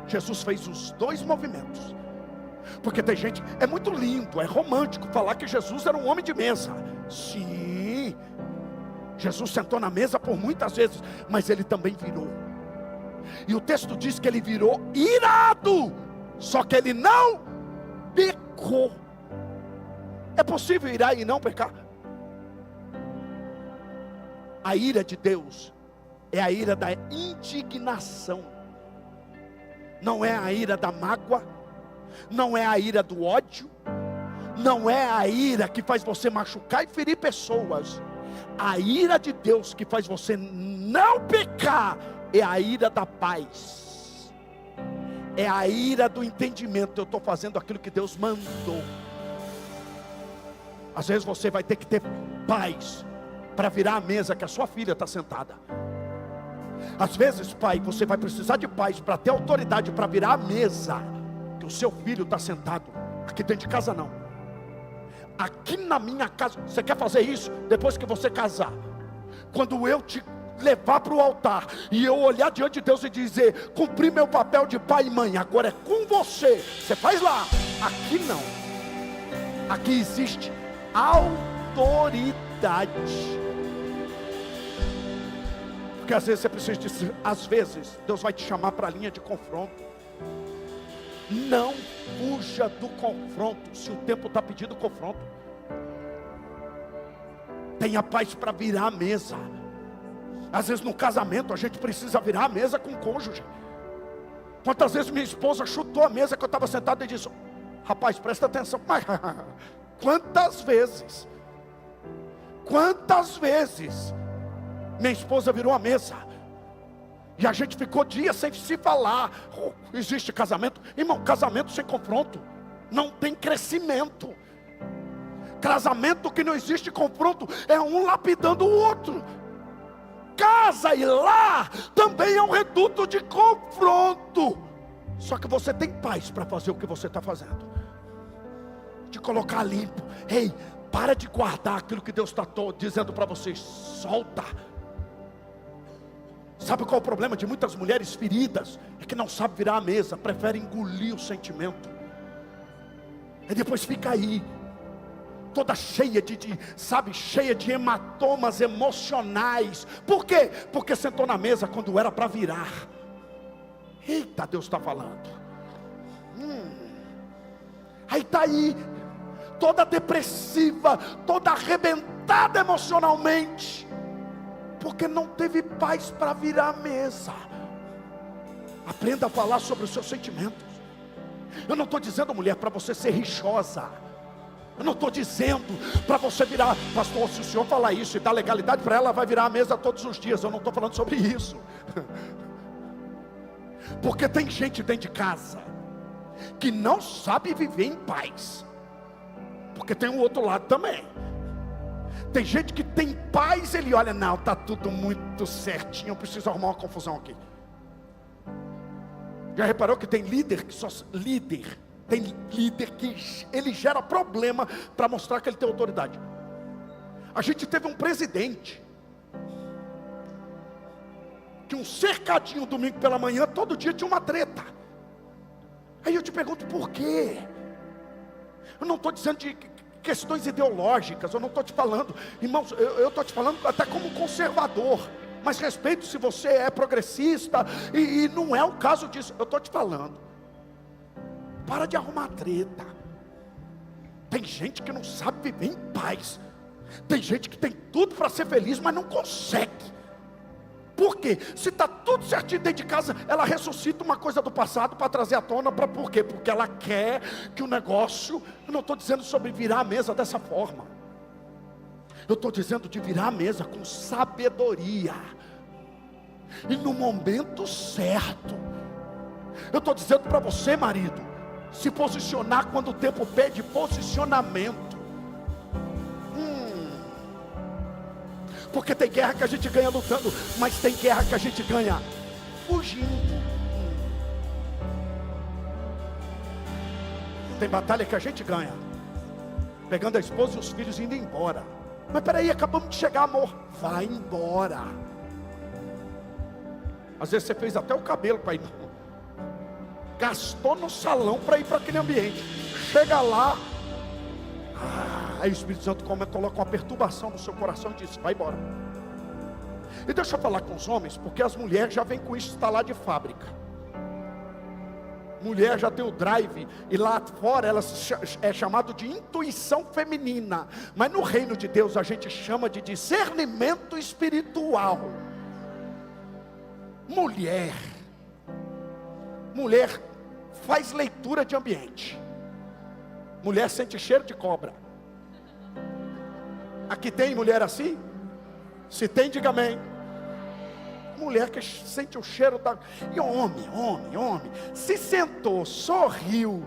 Jesus fez os 2 movimentos. Porque tem gente, é muito lindo, é romântico falar que Jesus era um homem de mesa. Sim, Jesus sentou na mesa por muitas vezes, mas ele também virou. E o texto diz que ele virou irado, só que ele não pecou. É possível irar e não pecar? A ira de Deus é a ira da indignação. Não é a ira da mágoa, não é a ira do ódio, não é a ira que faz você machucar e ferir pessoas. A ira de Deus que faz você não pecar é a ira da paz. É a ira do entendimento. Eu estou fazendo aquilo que Deus mandou. Às vezes você vai ter que ter paz para virar a mesa que a sua filha está sentada. Às vezes, pai, você vai precisar de paz para ter autoridade para virar a mesa que o seu filho está sentado. Aqui dentro de casa não. aqui na minha casa. Você quer fazer isso? Depois que você casar, quando eu te levar para o altar e eu olhar diante de Deus e dizer: cumpri meu papel de pai e mãe, agora é com você. Você faz lá. Aqui não. Aqui existe autoridade. Porque às vezes você precisa disso. Às vezes Deus vai te chamar para a linha de confronto. Não fuja do confronto. Se o tempo está pedindo confronto, tenha paz para virar a mesa. Às vezes no casamento a gente precisa virar a mesa com o cônjuge. Quantas vezes minha esposa chutou a mesa que eu estava sentado e disse: rapaz, presta atenção. Mas quantas vezes minha esposa virou a mesa e a gente ficou dias sem se falar. Existe casamento? Irmão, casamento sem confronto não tem crescimento. Casamento que não existe confronto é um lapidando o outro. Casa e lar também é um reduto de confronto. Só que você tem paz para fazer o que você está fazendo, de colocar limpo. Ei, para de guardar aquilo que Deus está dizendo para vocês. Solta. Sabe qual é o problema de muitas mulheres feridas? É que não sabe virar a mesa, prefere engolir o sentimento, e depois fica aí toda cheia cheia de hematomas emocionais. Por quê? Porque sentou na mesa quando era para virar. Eita, Deus está falando. Aí está aí, toda depressiva, toda arrebentada emocionalmente, porque não teve paz para virar a mesa. Aprenda a falar sobre os seus sentimentos. Eu não estou dizendo, mulher, para você ser rixosa. Eu não estou dizendo para você virar, pastor, se o senhor falar isso e dar legalidade para ela, vai virar a mesa todos os dias. Eu não estou falando sobre isso. Porque tem gente dentro de casa que não sabe viver em paz. Porque tem o outro lado também. Tem gente que tem paz, ele olha: não, está tudo muito certinho, eu preciso arrumar uma confusão aqui. Já reparou que tem líder que tem líder que ele gera problema para mostrar que ele tem autoridade. A gente teve um presidente que um cercadinho domingo pela manhã, todo dia tinha uma treta. Aí eu te pergunto, por quê? Eu não estou dizendo de questões ideológicas, eu não estou te falando, irmãos, eu estou te falando até como conservador, mas respeito se você é progressista, e não é o caso disso. Eu estou te falando, para de arrumar treta. Tem gente que não sabe viver em paz. Tem gente que tem tudo para ser feliz, mas não consegue. Por quê? Se está tudo certinho dentro de casa, ela ressuscita uma coisa do passado para trazer à tona. Por quê? Porque ela quer que o negócio... Eu não estou dizendo sobre virar a mesa dessa forma. Eu estou dizendo de virar a mesa com sabedoria, e no momento certo. Eu estou dizendo para você, marido, se posicionar quando o tempo pede posicionamento. Porque tem guerra que a gente ganha lutando, mas tem guerra que a gente ganha fugindo. Tem batalha que a gente ganha pegando a esposa e os filhos e indo embora. Mas peraí, acabamos de chegar, amor. Vai embora. Às vezes você fez até o cabelo para ir, gastou no salão para ir para aquele ambiente. Chega lá, aí o Espírito Santo coloca uma perturbação no seu coração e diz: vai embora. E deixa eu falar com os homens, porque as mulheres já vêm com isso instalar de fábrica. Mulher já tem o drive, e lá fora ela é chamado de intuição feminina, mas no reino de Deus a gente chama de discernimento espiritual. Mulher faz leitura de ambiente. Mulher sente cheiro de cobra. Aqui tem mulher assim? Se tem, diga amém. Mulher que sente o cheiro da... E homem, se sentou, sorriu,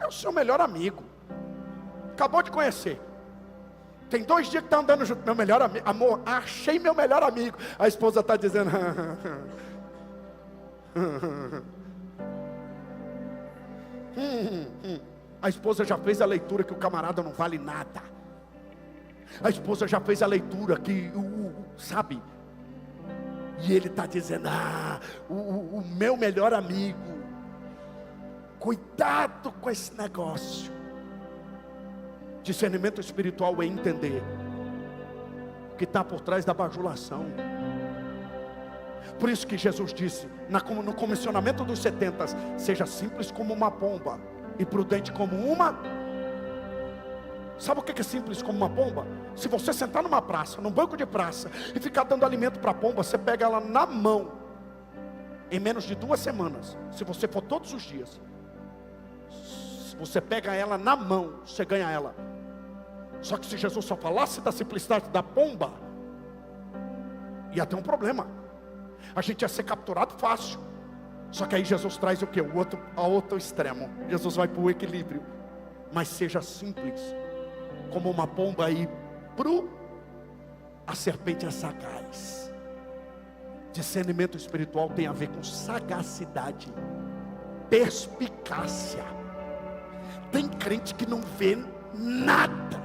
é o seu melhor amigo. Acabou de conhecer. Tem 2 dias que está andando junto. Meu melhor amigo, amor, achei meu melhor amigo. A esposa está dizendo... A esposa já fez a leitura que o camarada não vale nada. A esposa já fez a leitura que, sabe? E ele está dizendo, o meu melhor amigo. Cuidado com esse negócio. Discernimento espiritual é entender o que está por trás da bajulação. Por isso que Jesus disse, no comissionamento dos 70, seja simples como uma pomba e prudente como uma. Sabe o que é simples como uma pomba? Se você sentar numa praça, num banco de praça, e ficar dando alimento para a pomba, você pega ela na mão, em menos de 2 semanas, se você for todos os dias, você pega ela na mão, você ganha ela. Só que se Jesus só falasse da simplicidade da pomba, ia ter um problema. A gente ia ser capturado fácil. Só que aí Jesus traz o que? Ao outro extremo. Jesus vai para o equilíbrio. Mas seja simples como uma pomba e a serpente é sagaz. Discernimento espiritual tem a ver com sagacidade, perspicácia. Tem crente que não vê nada,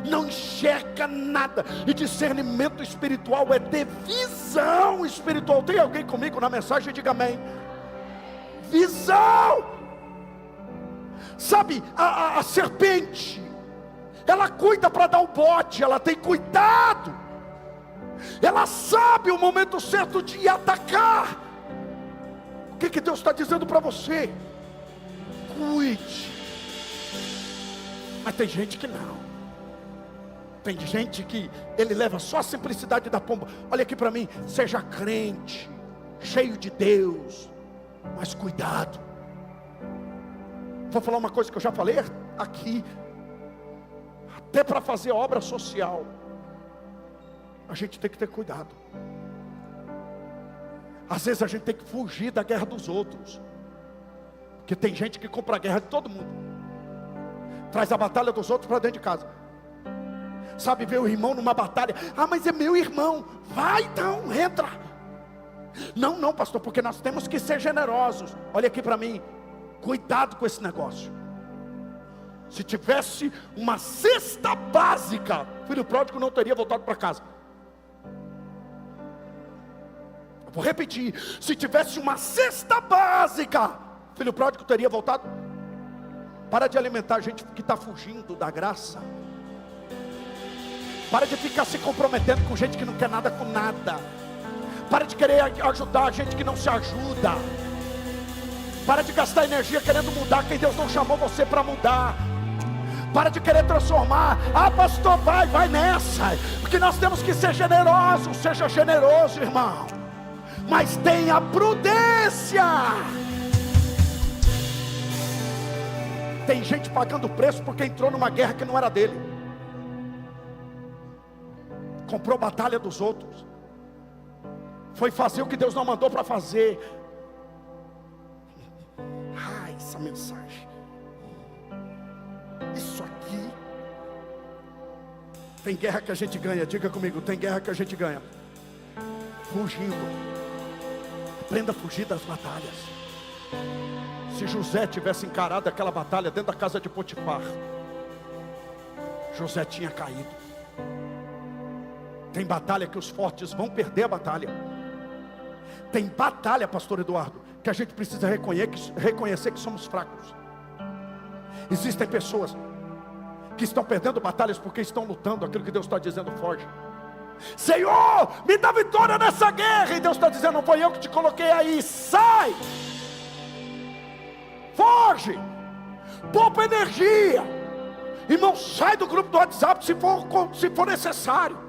não enxerga nada. E discernimento espiritual é ter visão espiritual. Tem alguém comigo na mensagem? Diga amém. Visão. Sabe, a serpente, ela cuida para dar o bote, ela tem cuidado, ela sabe o momento certo de atacar. O que Deus está dizendo para você? Cuide. Mas tem gente que não. Tem gente que ele leva só a simplicidade da pomba. Olha aqui para mim, seja crente, cheio de Deus, mas cuidado. Vou falar uma coisa que eu já falei aqui. Até para fazer obra social, a gente tem que ter cuidado. Às vezes a gente tem que fugir da guerra dos outros, porque tem gente que compra a guerra de todo mundo, traz a batalha dos outros para dentro de casa. Sabe, ver o irmão numa batalha, mas é meu irmão, vai então, entra. Não pastor, porque nós temos que ser generosos. Olha aqui para mim, cuidado com esse negócio. Se tivesse uma cesta básica, o filho pródigo não teria voltado para casa. Eu vou repetir, se tivesse uma cesta básica, o filho pródigo teria voltado. Para de alimentar a gente que está fugindo da graça. Para de ficar se comprometendo com gente que não quer nada com nada. Para de querer ajudar a gente que não se ajuda. Para de gastar energia querendo mudar quem Deus não chamou você para mudar. Para de querer transformar. Pastor, vai nessa. Porque nós temos que ser generosos. Seja generoso, irmão, mas tenha prudência. Tem gente pagando preço porque entrou numa guerra que não era dele. Comprou batalha dos outros. Foi fazer o que Deus não mandou para fazer. Essa mensagem, isso aqui. Tem guerra que a gente ganha. Diga comigo, tem guerra que a gente ganha fugindo. Aprenda a fugir das batalhas. Se José tivesse encarado aquela batalha dentro da casa de Potifar, José tinha caído. Tem batalha que os fortes vão perder a batalha. Tem batalha, pastor Eduardo, que a gente precisa reconhecer que somos fracos. Existem pessoas que estão perdendo batalhas porque estão lutando aquilo que Deus está dizendo, foge. Senhor, me dá vitória nessa guerra. E Deus está dizendo, não foi eu que te coloquei aí, sai, foge, poupa energia. Irmão, sai do grupo do WhatsApp se for necessário.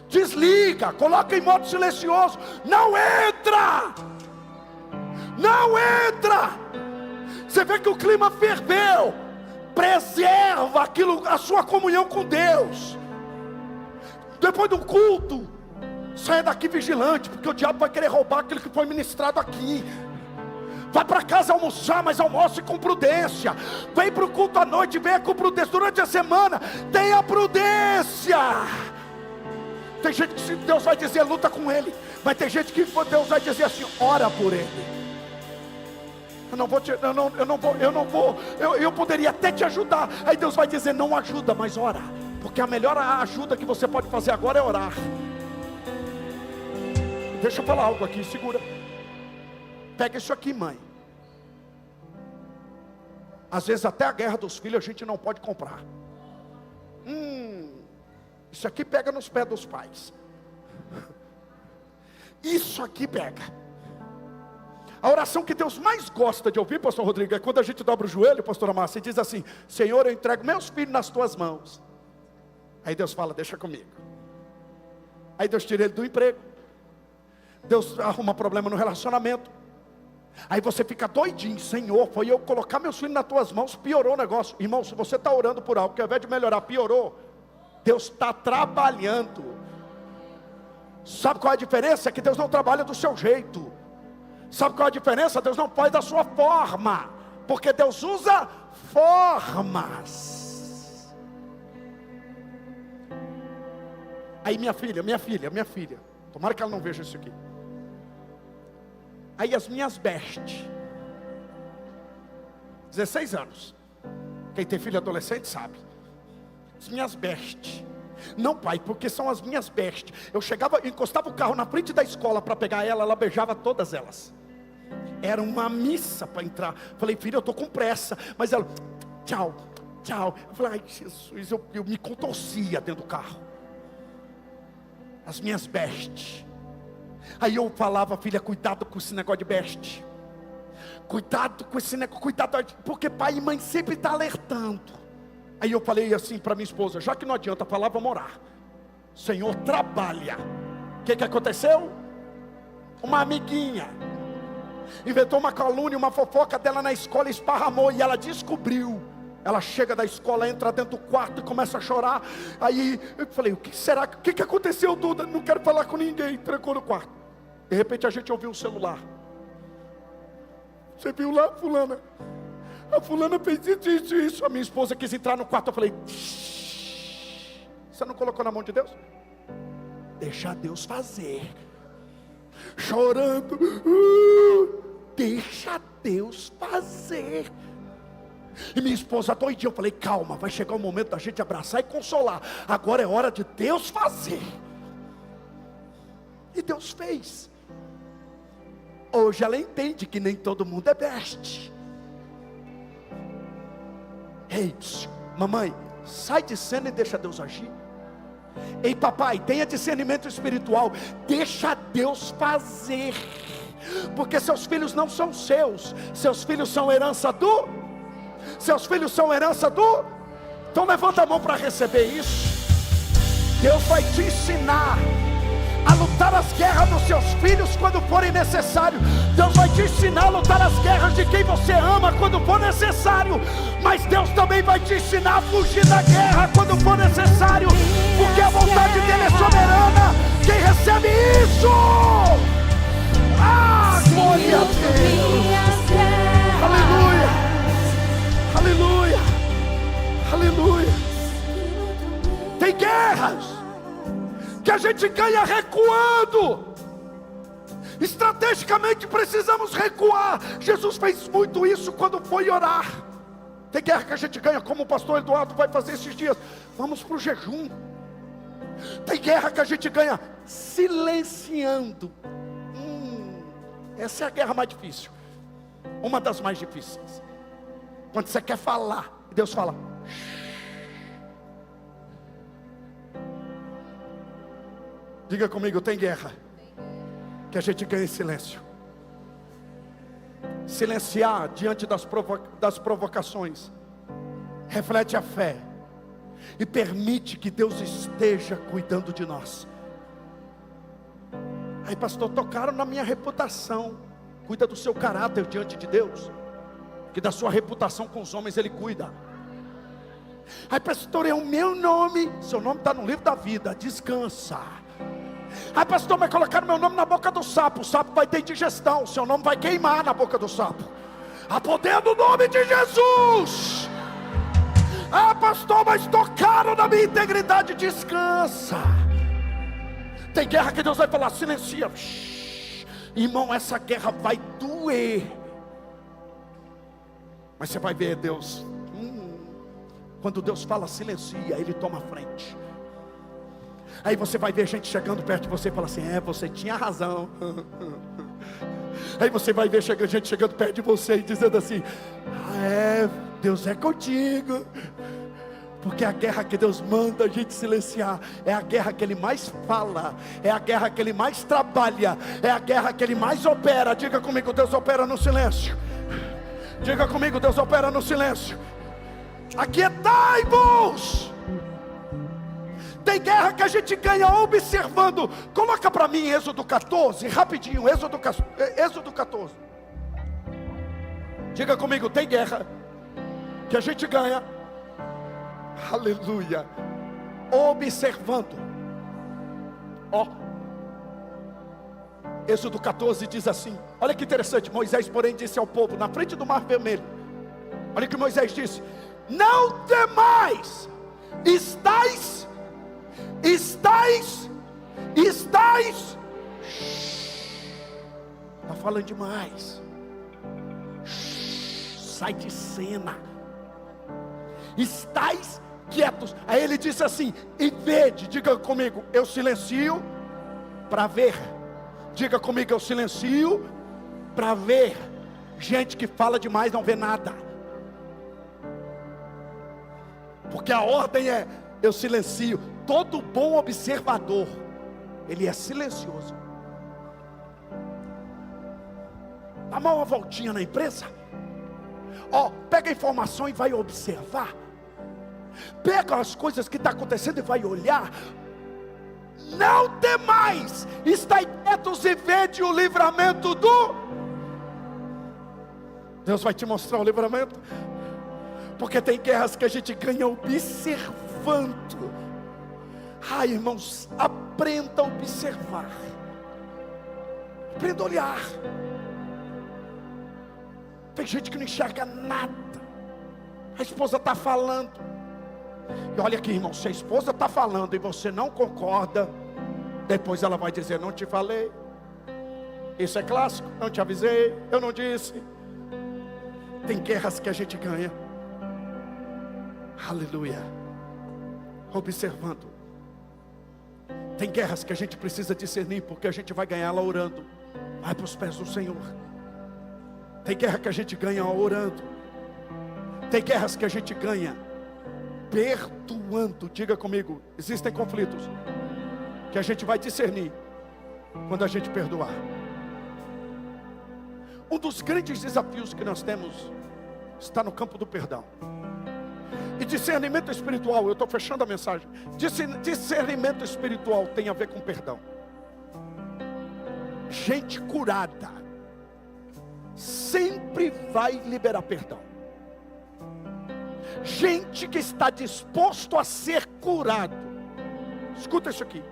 Desliga, coloca em modo silencioso. Não entra. Você vê que o clima ferveu. Preserva a sua comunhão com Deus. Depois do culto, saia daqui vigilante, porque o diabo vai querer roubar aquilo que foi ministrado aqui. Vai para casa almoçar, mas almoce com prudência. Vem para o culto à noite, venha com prudência. Durante a semana, tenha prudência. Tem gente que Deus vai dizer luta com ele, mas tem gente que Deus vai dizer assim, ora por ele. eu poderia até te ajudar. Aí Deus vai dizer, não ajuda, mas ora. Porque a melhor ajuda que você pode fazer agora é orar. Deixa eu falar algo aqui, segura. Pega isso aqui, mãe. Às vezes até a guerra dos filhos a gente não pode comprar. Isso aqui pega nos pés dos pais. Isso aqui pega. A oração que Deus mais gosta de ouvir, pastor Rodrigo, é quando a gente dobra o joelho, pastora Márcia, e diz assim: Senhor, eu entrego meus filhos nas tuas mãos. Aí Deus fala, deixa comigo. Aí Deus tira ele do emprego. Deus arruma problema no relacionamento. Aí você fica doidinho, Senhor, foi eu colocar meus filhos nas tuas mãos, piorou o negócio. Irmão, se você está orando por algo que ao invés de melhorar, piorou, Deus está trabalhando. Sabe qual é a diferença? É que Deus não trabalha do seu jeito. Sabe qual é a diferença? Deus não faz da sua forma, porque Deus usa formas. Aí minha filha, tomara que ela não veja isso aqui. Aí as minhas bestes, 16 anos, quem tem filho adolescente sabe, as minhas bestes, não pai, porque são as minhas bestes. Eu chegava, encostava o carro na frente da escola para pegar ela, ela beijava todas elas. Era uma missa para entrar. Falei, filha, eu estou com pressa. Mas ela, tchau, tchau. Eu falei, ai Jesus, eu me contorcia dentro do carro. As minhas bestes. Aí eu falava, filha, cuidado com esse negócio de beste. Cuidado com esse negócio, cuidado, porque pai e mãe sempre estão alertando. Aí eu falei assim para minha esposa, já que não adianta falar, vamos orar. Senhor, trabalha. O que aconteceu? Uma amiguinha inventou uma calúnia, uma fofoca dela na escola, esparramou e ela descobriu. Ela chega da escola, entra dentro do quarto e começa a chorar. Aí eu falei, o que será? O que aconteceu, Duda? Não quero falar com ninguém. Trancou no quarto. De repente a gente ouviu o celular. Você viu lá, fulana? A fulana fez isso. A minha esposa quis entrar no quarto. Eu falei, você não colocou na mão de Deus? Deixa Deus fazer. Chorando, deixa Deus fazer. E minha esposa doidinha, eu falei, calma, vai chegar o momento da gente abraçar e consolar. Agora é hora de Deus fazer. E Deus fez. Hoje ela entende que nem todo mundo é best. Ei, mamãe, sai de cena e deixa Deus agir. Ei papai, tenha discernimento espiritual, deixa Deus fazer. Porque seus filhos não são seus, seus filhos são herança do... Seus filhos são herança do... Então levanta a mão para receber isso. Deus vai te ensinar a lutar as guerras dos seus filhos quando forem necessários. Deus vai te ensinar a lutar as guerras de quem você ama quando for necessário. Mas Deus também vai te ensinar a fugir da guerra quando for necessário, porque a vontade dele é soberana. Quem recebe isso? Glória a Deus. Aleluia, aleluia, aleluia. Tem guerras que a gente ganha recuando. Estrategicamente precisamos recuar. Jesus fez muito isso quando foi orar. Tem guerra que a gente ganha, como o pastor Eduardo vai fazer esses dias. Vamos para o jejum. Tem guerra que a gente ganha silenciando. Essa é a guerra mais difícil. Uma das mais difíceis. Quando você quer falar, Deus fala. Diga comigo, tem guerra que a gente ganha em silêncio. Silenciar diante das provocações reflete a fé e permite que Deus esteja cuidando de nós. Aí pastor, tocaram na minha reputação. Cuida do seu caráter diante de Deus, que da sua reputação com os homens Ele cuida. Aí pastor, é o meu nome. Seu nome está no livro da vida, descansa. Aí pastor, vai colocar meu nome na boca do sapo. O sapo vai ter indigestão, seu nome vai queimar na boca do sapo. A poder do nome de Jesus. Ah pastor, mas tocaram na minha integridade. Descansa. Tem guerra que Deus vai falar, silencia. Irmão, essa guerra vai doer. Mas você vai ver Deus, quando Deus fala silencia, Ele toma a frente. Aí você vai ver gente chegando perto de você e fala assim, você tinha razão. Aí você vai ver gente chegando perto de você e dizendo assim, Deus é contigo. Porque a guerra que Deus manda a gente silenciar é a guerra que Ele mais fala, é a guerra que Ele mais trabalha, é a guerra que Ele mais opera. Diga comigo, Deus opera no silêncio. Diga comigo, Deus opera no silêncio. Aquietai-vos. Tem guerra que a gente ganha observando. Coloca para mim Êxodo 14, rapidinho, Êxodo 14. Diga comigo, tem guerra que a gente ganha, aleluia, observando. Êxodo 14 diz assim, olha que interessante. Moisés, porém, disse ao povo, na frente do mar vermelho, olha o que Moisés disse: não temais, estáis, está falando demais, sai de cena, estáis quietos. Aí ele disse assim, e vede, diga comigo, eu silencio para ver. Diga comigo, eu silencio para ver. Gente que fala demais não vê nada, porque a ordem é, eu silencio. Todo bom observador, ele é silencioso. Dá uma voltinha na empresa, pega a informação e vai observar. Pega as coisas que estão acontecendo e vai olhar. Não temais, estai quietos e vede o livramento do... Deus vai te mostrar o livramento. Porque tem guerras que a gente ganha observando. Irmãos, aprenda a observar, aprenda a olhar. Tem gente que não enxerga nada. A esposa está falando, e olha aqui, irmão, se a esposa está falando e você não concorda, depois ela vai dizer, não te falei. Isso é clássico, não te avisei, eu não disse. Tem guerras que a gente ganha, aleluia, observando. Tem guerras que a gente precisa discernir, porque a gente vai ganhar ela orando. Vai para os pés do Senhor. Tem guerra que a gente ganha orando. Tem guerras que a gente ganha perdoando. Diga comigo, existem conflitos que a gente vai discernir quando a gente perdoar. Um dos grandes desafios que nós temos está no campo do perdão. E discernimento espiritual, eu estou fechando a mensagem. Discernimento espiritual tem a ver com perdão. Gente curada sempre vai liberar perdão. Gente que está disposto a ser curado. Escuta isso aqui.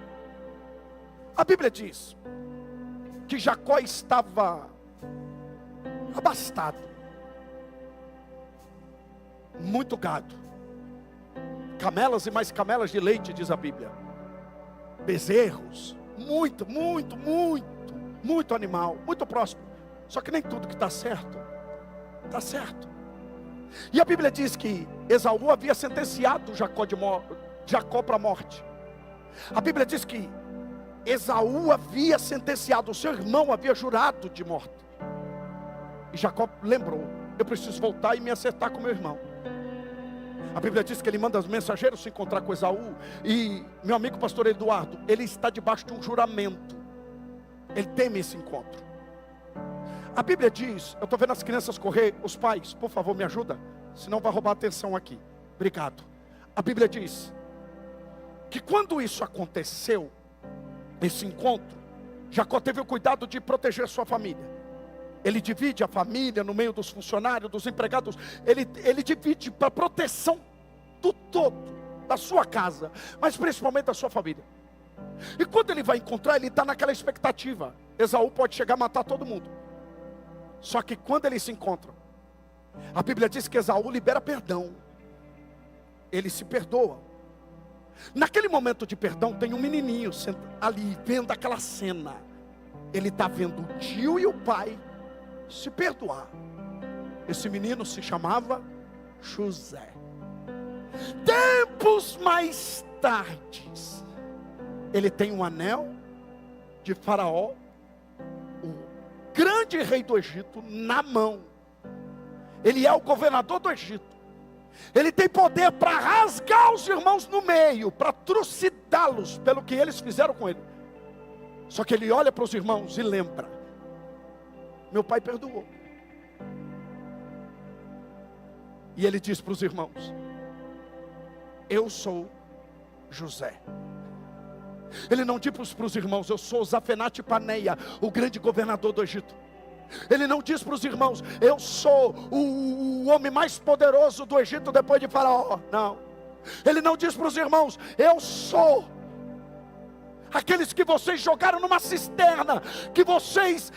A Bíblia diz que Jacó estava abastado, muito gado, camelas e mais camelas de leite, diz a Bíblia, bezerros, muito animal, muito próximo. Só que nem tudo que está certo, está certo. E a Bíblia diz que Esaú havia sentenciado Jacó para a morte. A Bíblia diz que Esaú havia sentenciado, o seu irmão havia jurado de morte. E Jacó lembrou, eu preciso voltar e me acertar com meu irmão. A Bíblia diz que ele manda os mensageiros se encontrar com Esaú. E meu amigo pastor Eduardo, ele está debaixo de um juramento. Ele teme esse encontro. A Bíblia diz, eu estou vendo as crianças correr, os pais, por favor me ajuda, senão vai roubar a atenção aqui. Obrigado. A Bíblia diz que quando isso aconteceu, esse encontro, Jacó teve o cuidado de proteger sua família. Ele divide a família no meio dos funcionários, dos empregados. Ele divide para proteção do todo, da sua casa, mas principalmente da sua família. E quando ele vai encontrar, ele está naquela expectativa. Esaú pode chegar a matar todo mundo. Só que quando eles se encontram, a Bíblia diz que Esaú libera perdão. Ele se perdoa. Naquele momento de perdão, tem um menininho ali vendo aquela cena. Ele está vendo o tio e o pai se perdoar. Esse menino se chamava José. Tempos mais tardes, ele tem um anel de Faraó, o grande rei do Egito, na mão. Ele é o governador do Egito. Ele tem poder para rasgar os irmãos no meio, para trucidá-los pelo que eles fizeram com ele. Só que ele olha para os irmãos e lembra: meu pai perdoou. E ele diz para os irmãos: eu sou José. Ele não diz para os irmãos: eu sou Zafenate Paneia, o grande governador do Egito. Ele não diz para os irmãos: eu sou o homem mais poderoso do Egito depois de Faraó. Não. Ele não diz para os irmãos: eu sou aqueles que vocês jogaram numa cisterna, que vocês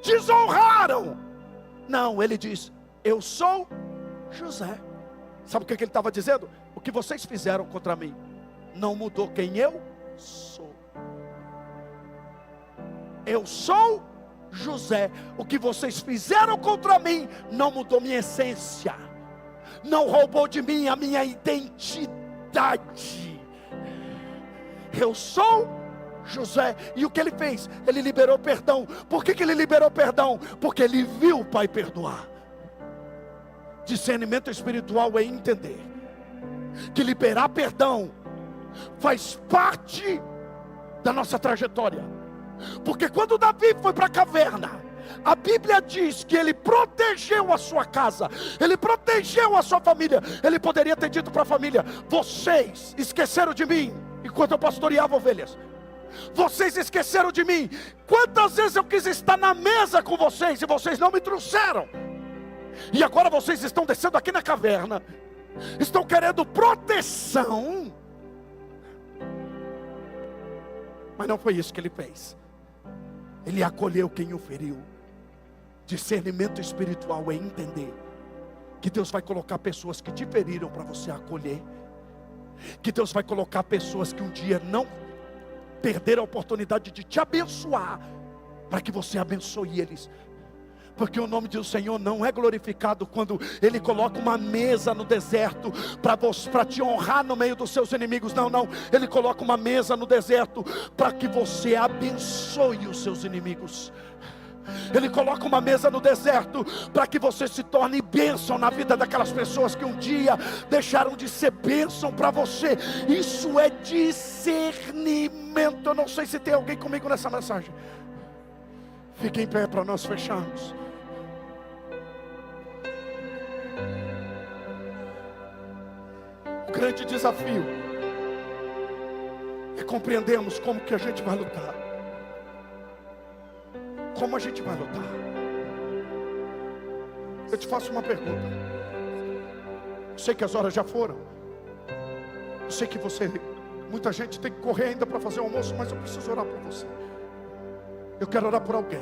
desonraram. Não, ele diz: eu sou José. Sabe o que ele estava dizendo? O que vocês fizeram contra mim não mudou quem eu sou. Eu sou José. O que vocês fizeram contra mim não mudou minha essência, não roubou de mim a minha identidade. Eu sou José. E o que ele fez? Ele liberou perdão. Por que ele liberou perdão? Porque ele viu o pai perdoar. Discernimento espiritual é entender que liberar perdão faz parte da nossa trajetória. Porque quando Davi foi para a caverna, a Bíblia diz que ele protegeu a sua casa, ele protegeu a sua família. Ele poderia ter dito para a família: vocês esqueceram de mim enquanto eu pastoreava ovelhas. Vocês esqueceram de mim. Quantas vezes eu quis estar na mesa com vocês e vocês não me trouxeram. E agora vocês estão descendo aqui na caverna, estão querendo proteção. Mas não foi isso que ele fez. Ele acolheu quem o feriu. Discernimento espiritual é entender que Deus vai colocar pessoas que te feriram para você acolher. Que Deus vai colocar pessoas que um dia não perderam a oportunidade de te abençoar, para que você abençoe eles. Porque o nome do Senhor não é glorificado quando Ele coloca uma mesa no deserto para te honrar no meio dos seus inimigos. Não, não. Ele coloca uma mesa no deserto para que você abençoe os seus inimigos. Ele coloca uma mesa no deserto para que você se torne bênção na vida daquelas pessoas que um dia deixaram de ser bênção para você. Isso é discernimento. Eu não sei se tem alguém comigo nessa mensagem. Fique em pé para nós fecharmos. O grande desafio é compreendermos como que a gente vai lutar. Como a gente vai lutar? Eu te faço uma pergunta. Eu sei que as horas já foram. Eu sei que muita gente tem que correr ainda para fazer o almoço, mas eu preciso orar por você. Eu quero orar por alguém.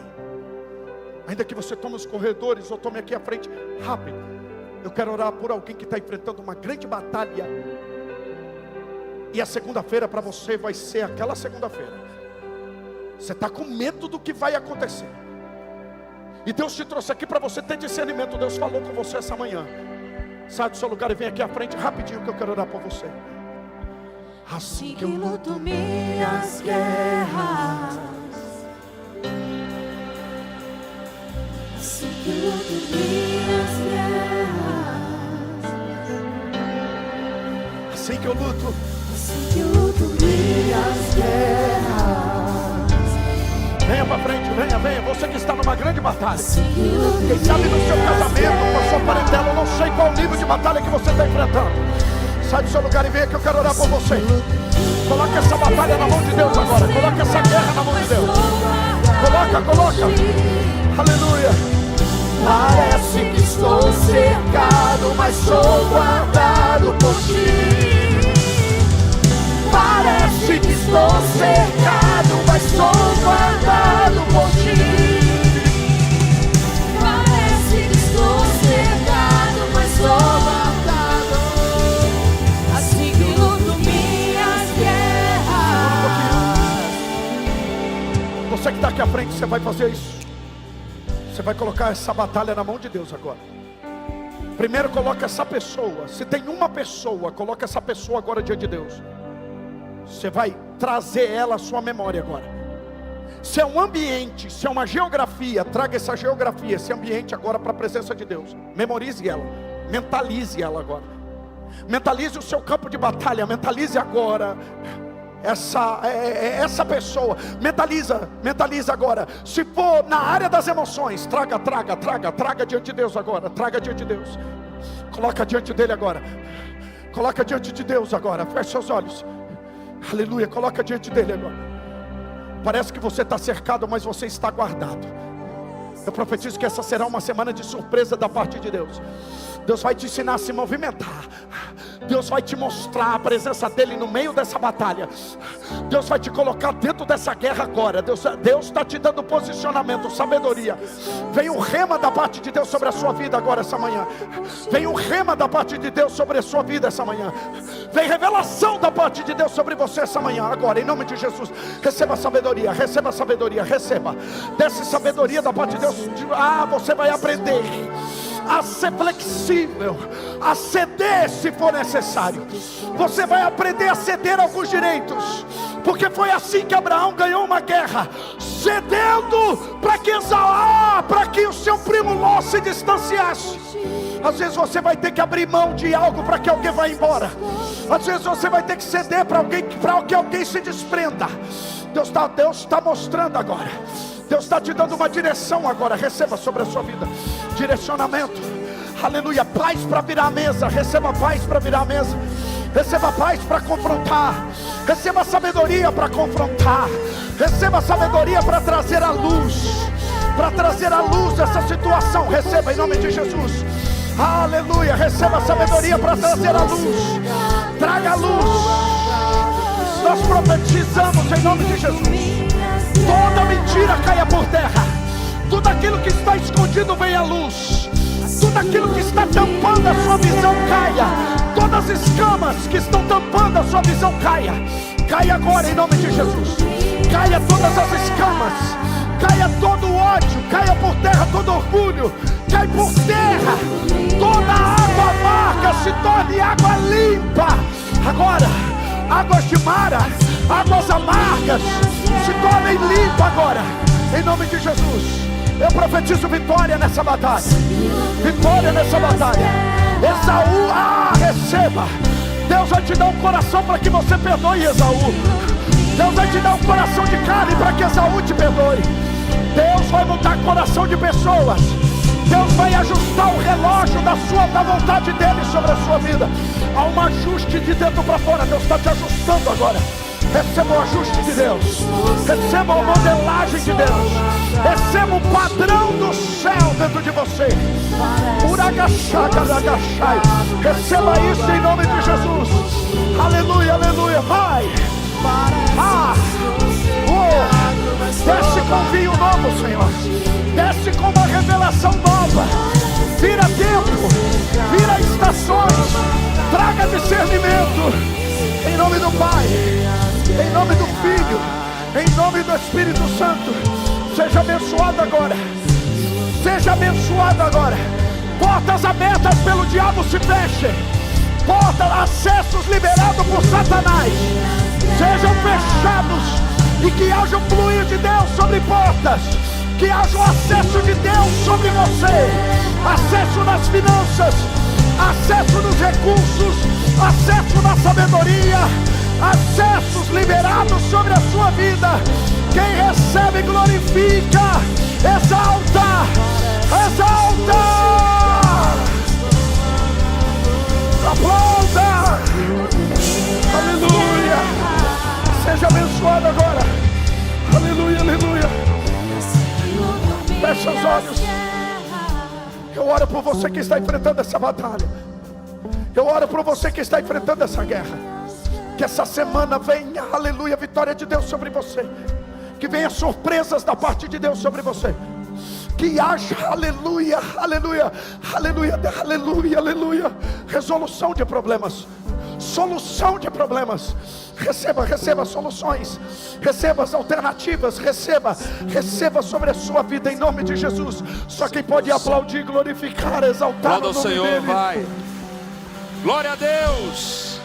Ainda que você tome os corredores ou tome aqui à frente, rápido. Eu quero orar por alguém que está enfrentando uma grande batalha. E a segunda-feira para você vai ser aquela segunda-feira. Você está com medo do que vai acontecer. E Deus te trouxe aqui para você ter discernimento. Deus falou com você essa manhã. Sai do seu lugar e vem aqui à frente rapidinho, que eu quero orar por você. Assim que eu luto minhas guerras, assim que eu luto minhas guerras, assim que eu luto, assim que eu luto minhas guerras. Venha para frente, venha. Você que está numa grande batalha. Assim que eu luto Quem sabe no seu casamento, com a sua parentela, eu não sei qual nível de batalha que você está enfrentando. Sai do seu lugar e venha que eu quero orar por você. Coloque essa batalha na mão de Deus agora. Coloque essa guerra na mão de Deus. Coloca. Aleluia. Parece que estou cercado, mas sou guardado por ti. Parece que estou cercado, mas sou guardado por ti. Parece que estou cercado, mas sou guardado. Assim que luto minhas guerras. Você que está aqui à frente, você vai fazer isso. Você vai colocar essa batalha na mão de Deus agora. Primeiro coloca essa pessoa. Se tem uma pessoa, coloca essa pessoa agora diante de Deus. Você vai trazer ela à sua memória agora. Se é um ambiente, se é uma geografia, traga essa geografia, esse ambiente agora para a presença de Deus. Memorize ela, mentalize ela agora. Mentalize o seu campo de batalha, mentalize agora essa pessoa. Mentaliza agora. Se for na área das emoções, traga diante de Deus agora. Traga diante de Deus. Coloca diante dele agora. Coloca diante de Deus agora. Feche seus olhos. Aleluia, coloca diante dele agora. Parece que você está cercado, mas você está guardado. Eu profetizo que essa será uma semana de surpresa da parte de Deus. Deus vai te ensinar a se movimentar. Deus vai te mostrar a presença dele no meio dessa batalha. Deus vai te colocar dentro dessa guerra agora. Deus está te dando posicionamento, sabedoria. Vem o rema da parte de Deus sobre a sua vida agora essa manhã. Vem o rema da parte de Deus sobre a sua vida essa manhã. Vem revelação da parte de Deus sobre você essa manhã. Agora, em nome de Jesus, receba sabedoria, receba sabedoria, receba. Desce sabedoria da parte de Deus. Você vai aprender a ser flexível, a ceder se for necessário. Você vai aprender a ceder alguns direitos, porque foi assim que Abraão ganhou uma guerra, cedendo para que o seu primo Ló se distanciasse. Às vezes você vai ter que abrir mão de algo para que alguém vá embora. Às vezes você vai ter que ceder para que alguém se desprenda. Deus está mostrando agora. Deus está te dando uma direção agora. Receba sobre a sua vida direcionamento. Aleluia. Paz para virar a mesa. Receba paz para virar a mesa. Receba paz para confrontar. Receba sabedoria para confrontar. Receba sabedoria para trazer a luz. Para trazer a luz essa situação. Receba em nome de Jesus. Aleluia. Receba sabedoria para trazer a luz. Traga a luz. Nós profetizamos em nome de Jesus. Toda mentira caia por terra. Tudo aquilo que está escondido venha à luz. Tudo aquilo que está tampando a sua visão caia. Todas as escamas que estão tampando a sua visão caia. Caia agora em nome de Jesus. Caia todas as escamas. Caia todo o ódio. Caia por terra todo orgulho. Cai por terra. Toda água amarga se torne água limpa. Agora, águas de Mara, águas amargas se tornem limpas agora, em nome de Jesus. Eu profetizo vitória nessa batalha. Vitória nessa batalha. Esaú, receba. Deus vai te dar um coração para que você perdoe Esaú. Deus vai te dar um coração de carne para que Esaú te perdoe. Deus vai mudar coração de pessoas. Deus vai ajustar o relógio da vontade dele sobre a sua vida. Há um ajuste de dentro para fora. Deus está te ajustando agora. Receba o ajuste de Deus. Receba a modelagem de Deus. Receba o padrão do céu dentro de você. Receba isso em nome de Jesus. Aleluia, aleluia. Vai. Desce com vinho novo, Senhor. Desce com uma revelação nova. Vira tempo. Vira estações. Traga discernimento. Em nome do Pai, em nome do Filho, em nome do Espírito Santo. Seja abençoado agora. Seja abençoado agora. Portas abertas pelo diabo se fechem. Portas, acessos liberados por Satanás sejam fechados. E que haja um fluir de Deus sobre portas. Que haja um acesso de Deus sobre você. Acesso nas finanças. Acesso nos recursos. Acesso na sabedoria. Acessos liberados sobre a sua vida. Quem recebe glorifica. Exalta. Exalta. Aplauda. Aleluia. Seja abençoado agora. Aleluia, aleluia. Feche os olhos. Eu oro por você que está enfrentando essa batalha. Eu oro por você que está enfrentando essa guerra. Que essa semana venha, aleluia, vitória de Deus sobre você. Que venha surpresas da parte de Deus sobre você. Que haja, aleluia, aleluia, aleluia, aleluia, aleluia, resolução de problemas. solução de problemas. Receba soluções, receba as alternativas, receba sobre a sua vida em nome de Jesus. Só quem pode aplaudir, glorificar, exaltar o nome Senhor, dele. vai. Glória a Deus.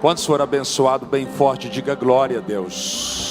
Quantos foram abençoados bem forte, diga glória a Deus.